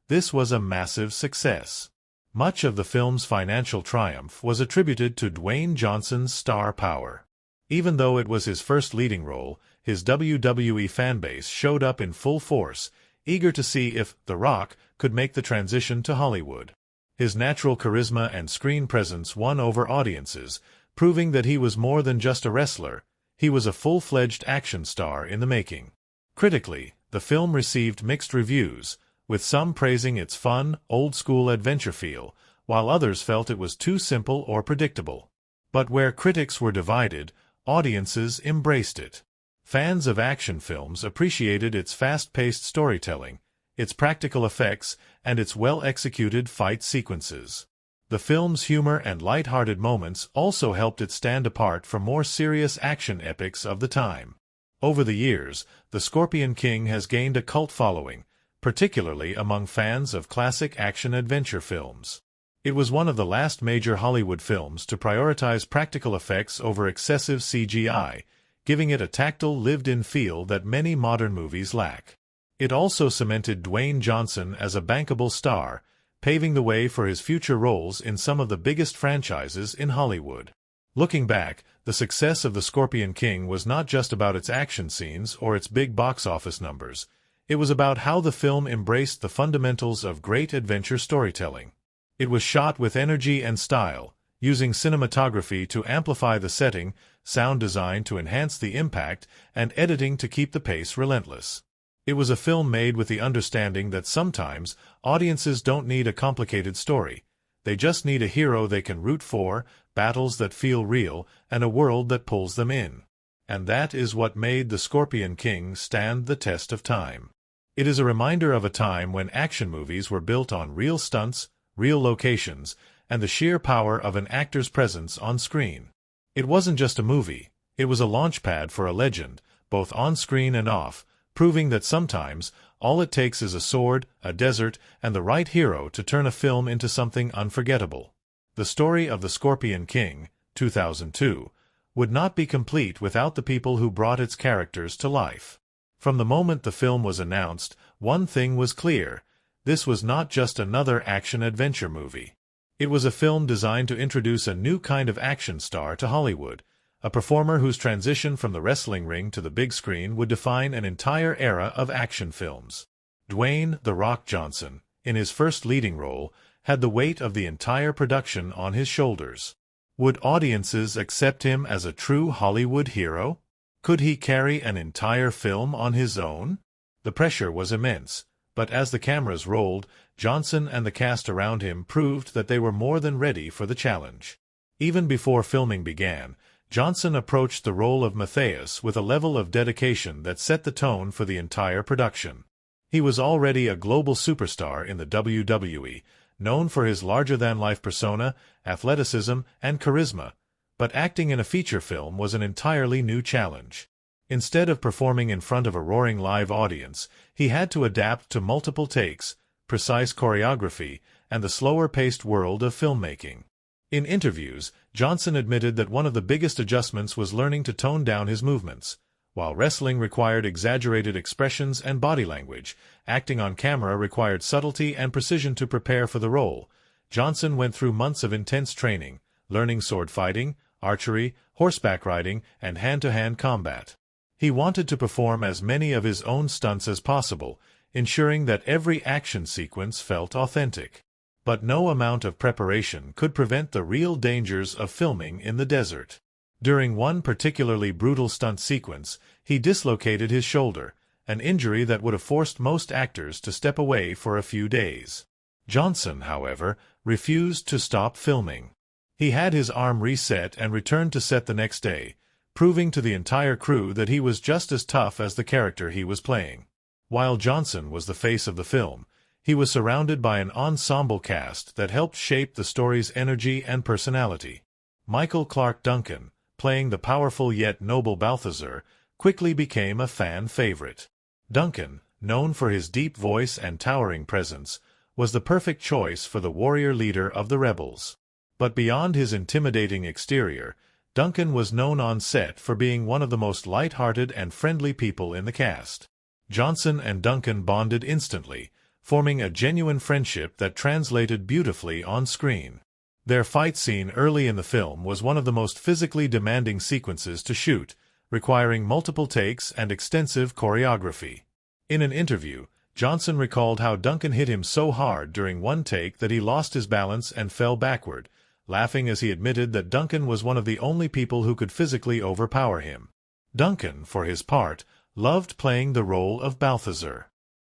this was a massive success. Much of the film's financial triumph was attributed to Dwayne Johnson's star power. Even though it was his first leading role, his WWE fanbase showed up in full force, eager to see if The Rock could make the transition to Hollywood. His natural charisma and screen presence won over audiences, proving that he was more than just a wrestler. He was a full-fledged action star in the making. Critically, the film received mixed reviews, with some praising its fun, old-school adventure feel, while others felt it was too simple or predictable. But where critics were divided, audiences embraced it. Fans of action films appreciated its fast-paced storytelling, its practical effects, and its well-executed fight sequences. The film's humor and light-hearted moments also helped it stand apart from more serious action epics of the time. Over the years, The Scorpion King has gained a cult following, particularly among fans of classic action-adventure films. It was one of the last major Hollywood films to prioritize practical effects over excessive CGI, giving it a tactile, lived-in feel that many modern movies lack. It also cemented Dwayne Johnson as a bankable star, paving the way for his future roles in some of the biggest franchises in Hollywood. Looking back, the success of The Scorpion King was not just about its action scenes or its big box office numbers. It was about how the film embraced the fundamentals of great adventure storytelling. It was shot with energy and style, using cinematography to amplify the setting, sound design to enhance the impact, and editing to keep the pace relentless. It was a film made with the understanding that sometimes audiences don't need a complicated story. They just need a hero they can root for, battles that feel real, and a world that pulls them in. And that is what made The Scorpion King stand the test of time. It is a reminder of a time when action movies were built on real stunts, real locations, and the sheer power of an actor's presence on screen. It wasn't just a movie, it was a launchpad for a legend, both on screen and off, proving that sometimes all it takes is a sword, a desert, and the right hero to turn a film into something unforgettable. The story of The Scorpion King, 2002, would not be complete without the people who brought its characters to life. From the moment the film was announced, one thing was clear: this was not just another action-adventure movie. It was a film designed to introduce a new kind of action star to Hollywood, a performer whose transition from the wrestling ring to the big screen would define an entire era of action films. Dwayne "The Rock" Johnson, in his first leading role, had the weight of the entire production on his shoulders. Would audiences accept him as a true Hollywood hero? Could he carry an entire film on his own? The pressure was immense, but as the cameras rolled, Johnson and the cast around him proved that they were more than ready for the challenge. Even before filming began, Johnson approached the role of Mathayus with a level of dedication that set the tone for the entire production. He was already a global superstar in the WWE, known for his larger-than-life persona, athleticism, and charisma, but acting in a feature film was an entirely new challenge. Instead of performing in front of a roaring live audience, he had to adapt to multiple takes, precise choreography, and the slower-paced world of filmmaking. In interviews, Johnson admitted that one of the biggest adjustments was learning to tone down his movements. While wrestling required exaggerated expressions and body language, acting on camera required subtlety and precision to prepare for the role. Johnson went through months of intense training, learning sword fighting, archery, horseback riding, and hand-to-hand combat. He wanted to perform as many of his own stunts as possible, ensuring that every action sequence felt authentic. But no amount of preparation could prevent the real dangers of filming in the desert. During one particularly brutal stunt sequence, he dislocated his shoulder, an injury that would have forced most actors to step away for a few days. Johnson, however, refused to stop filming. He had his arm reset and returned to set the next day, proving to the entire crew that he was just as tough as the character he was playing. While Johnson was the face of the film, he was surrounded by an ensemble cast that helped shape the story's energy and personality. Michael Clarke Duncan, playing the powerful yet noble Balthazar, quickly became a fan favorite. Duncan, known for his deep voice and towering presence, was the perfect choice for the warrior leader of the rebels. But beyond his intimidating exterior, Duncan was known on set for being one of the most light-hearted and friendly people in the cast. Johnson and Duncan bonded instantly, forming a genuine friendship that translated beautifully on screen. Their fight scene early in the film was one of the most physically demanding sequences to shoot, requiring multiple takes and extensive choreography. In an interview, Johnson recalled how Duncan hit him so hard during one take that he lost his balance and fell backward, laughing as he admitted that Duncan was one of the only people who could physically overpower him. Duncan, for his part, loved playing the role of Balthazar.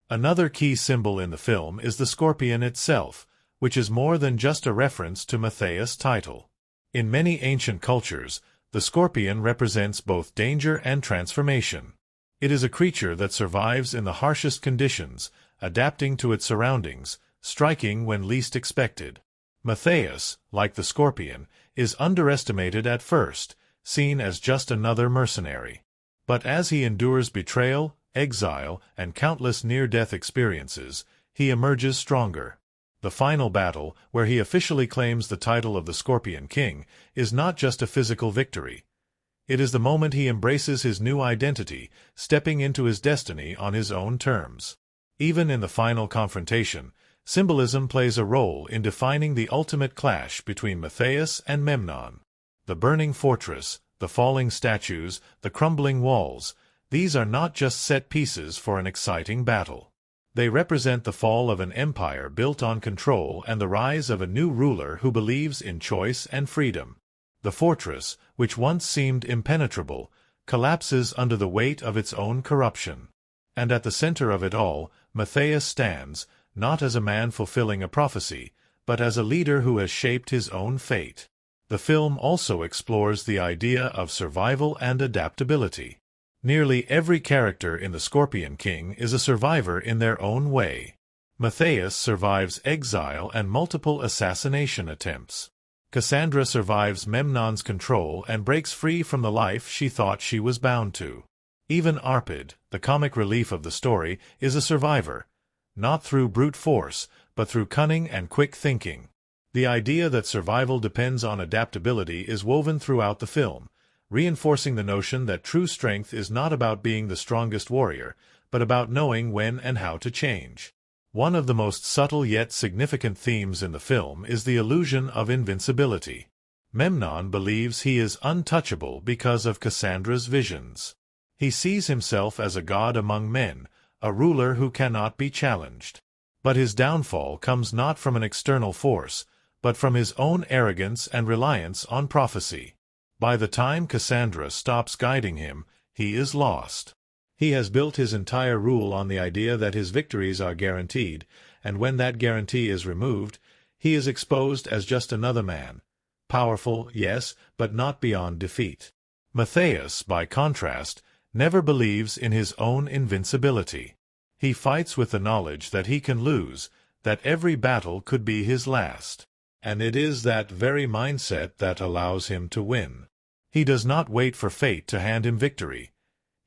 Another key symbol in the film is the scorpion itself, which is more than just a reference to Mathayus' title. In many ancient cultures, the scorpion represents both danger and transformation. It is a creature that survives in the harshest conditions, adapting to its surroundings, striking when least expected. Mathayus, like the scorpion, is underestimated at first, seen as just another mercenary. But as he endures betrayal, exile, and countless near-death experiences, he emerges stronger. The final battle, where he officially claims the title of the Scorpion King, is not just a physical victory. It is the moment he embraces his new identity, stepping into his destiny on his own terms. Even in the final confrontation, symbolism plays a role in defining the ultimate clash between Mathayus and Memnon. The burning fortress, the falling statues, the crumbling walls, these are not just set pieces for an exciting battle. They represent the fall of an empire built on control and the rise of a new ruler who believes in choice and freedom. The fortress, which once seemed impenetrable, collapses under the weight of its own corruption. And at the center of it all, Mathayus stands, not as a man fulfilling a prophecy, but as a leader who has shaped his own fate. The film also explores the idea of survival and adaptability. Nearly every character in The Scorpion King is a survivor in their own way. Mathayus survives exile and multiple assassination attempts. Cassandra survives Memnon's control and breaks free from the life she thought she was bound to. Even Arpid, the comic relief of the story, is a survivor, not through brute force, but through cunning and quick thinking. The idea that survival depends on adaptability is woven throughout the film, reinforcing the notion that true strength is not about being the strongest warrior, but about knowing when and how to change. One of the most subtle yet significant themes in the film is the illusion of invincibility. Memnon believes he is untouchable because of Cassandra's visions. He sees himself as a god among men, a ruler who cannot be challenged. But his downfall comes not from an external force, but from his own arrogance and reliance on prophecy. By the time Cassandra stops guiding him, he is lost. He has built his entire rule on the idea that his victories are guaranteed, and when that guarantee is removed, he is exposed as just another man. Powerful, yes, but not beyond defeat. Mathayus, by contrast, never believes in his own invincibility. He fights with the knowledge that he can lose, that every battle could be his last. And it is that very mindset that allows him to win. He does not wait for fate to hand him victory.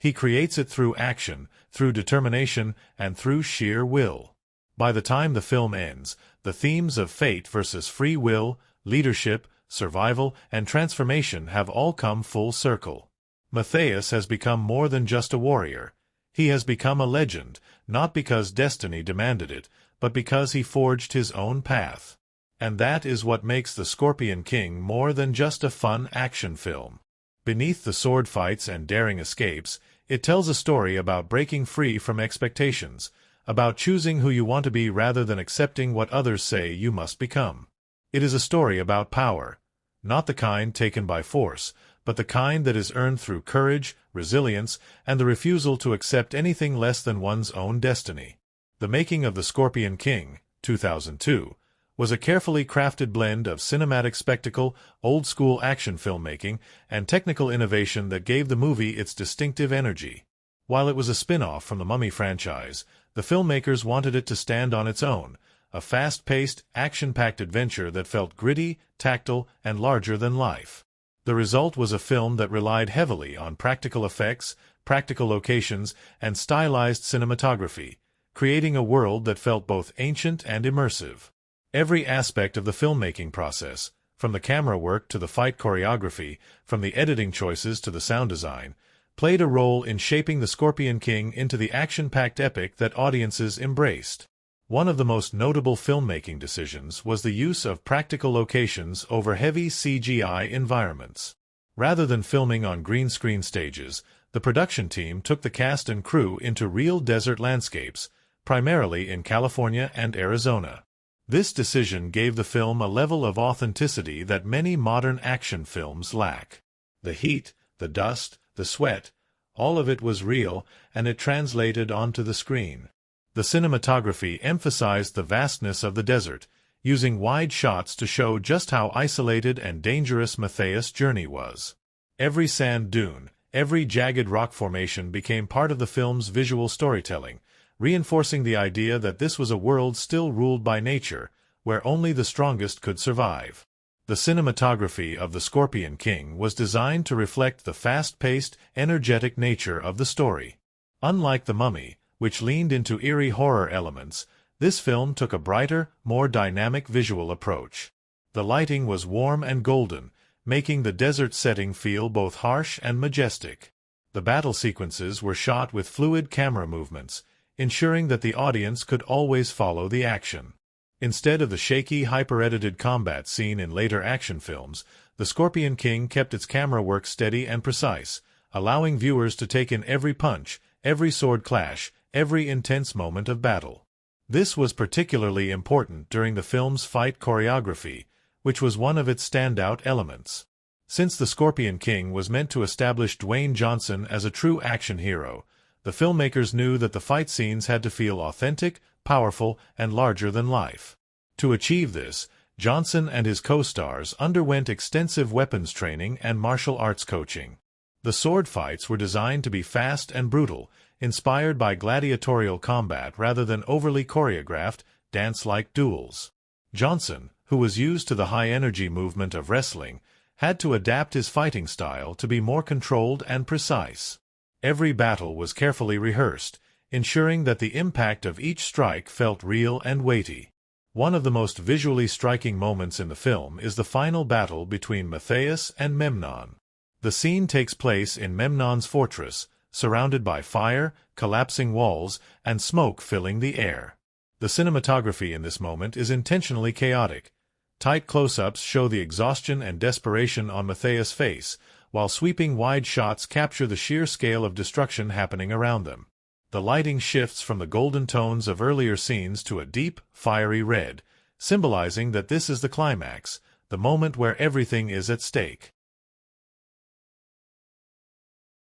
He creates it through action, through determination, and through sheer will. By the time the film ends, the themes of fate versus free will, leadership, survival, and transformation have all come full circle. Mathayus has become more than just a warrior. He has become a legend, not because destiny demanded it, but because he forged his own path. And that is what makes The Scorpion King more than just a fun action film. Beneath the sword fights and daring escapes, it tells a story about breaking free from expectations, about choosing who you want to be rather than accepting what others say you must become. It is a story about power, not the kind taken by force, but the kind that is earned through courage, resilience, and the refusal to accept anything less than one's own destiny. The making of The Scorpion King, 2002, was a carefully crafted blend of cinematic spectacle, old-school action filmmaking, and technical innovation that gave the movie its distinctive energy. While it was a spin-off from the Mummy franchise, the filmmakers wanted it to stand on its own, a fast-paced, action-packed adventure that felt gritty, tactile, and larger than life. The result was a film that relied heavily on practical effects, practical locations, and stylized cinematography, creating a world that felt both ancient and immersive. Every aspect of the filmmaking process, from the camera work to the fight choreography, from the editing choices to the sound design, played a role in shaping The Scorpion King into the action-packed epic that audiences embraced. One of the most notable filmmaking decisions was the use of practical locations over heavy CGI environments. Rather than filming on green-screen stages, the production team took the cast and crew into real desert landscapes, primarily in California and Arizona. This decision gave the film a level of authenticity that many modern action films lack. The heat, the dust, the sweat, all of it was real, and it translated onto the screen. The cinematography emphasized the vastness of the desert, using wide shots to show just how isolated and dangerous Mathayus' journey was. Every sand dune, every jagged rock formation became part of the film's visual storytelling, reinforcing the idea that this was a world still ruled by nature, where only the strongest could survive. The cinematography of The Scorpion King was designed to reflect the fast-paced, energetic nature of the story. Unlike The Mummy, which leaned into eerie horror elements, this film took a brighter, more dynamic visual approach. The lighting was warm and golden, making the desert setting feel both harsh and majestic. The battle sequences were shot with fluid camera movements, ensuring that the audience could always follow the action. Instead of the shaky, hyper-edited combat seen in later action films, The Scorpion King kept its camera work steady and precise, allowing viewers to take in every punch, every sword clash, every intense moment of battle. This was particularly important during the film's fight choreography, which was one of its standout elements. Since The Scorpion King was meant to establish Dwayne Johnson as a true action hero, the filmmakers knew that the fight scenes had to feel authentic, powerful, and larger than life. To achieve this, Johnson and his co-stars underwent extensive weapons training and martial arts coaching. The sword fights were designed to be fast and brutal, inspired by gladiatorial combat rather than overly choreographed, dance-like duels. Johnson, who was used to the high-energy movement of wrestling, had to adapt his fighting style to be more controlled and precise. Every battle was carefully rehearsed, ensuring that the impact of each strike felt real and weighty. One of the most visually striking moments in the film is the final battle between Mathayus and Memnon. The scene takes place in Memnon's fortress, surrounded by fire, collapsing walls, and smoke filling the air. The cinematography in this moment is intentionally chaotic. Tight close-ups show the exhaustion and desperation on Mathayus' face, while sweeping wide shots capture the sheer scale of destruction happening around them. The lighting shifts from the golden tones of earlier scenes to a deep, fiery red, symbolizing that this is the climax, the moment where everything is at stake.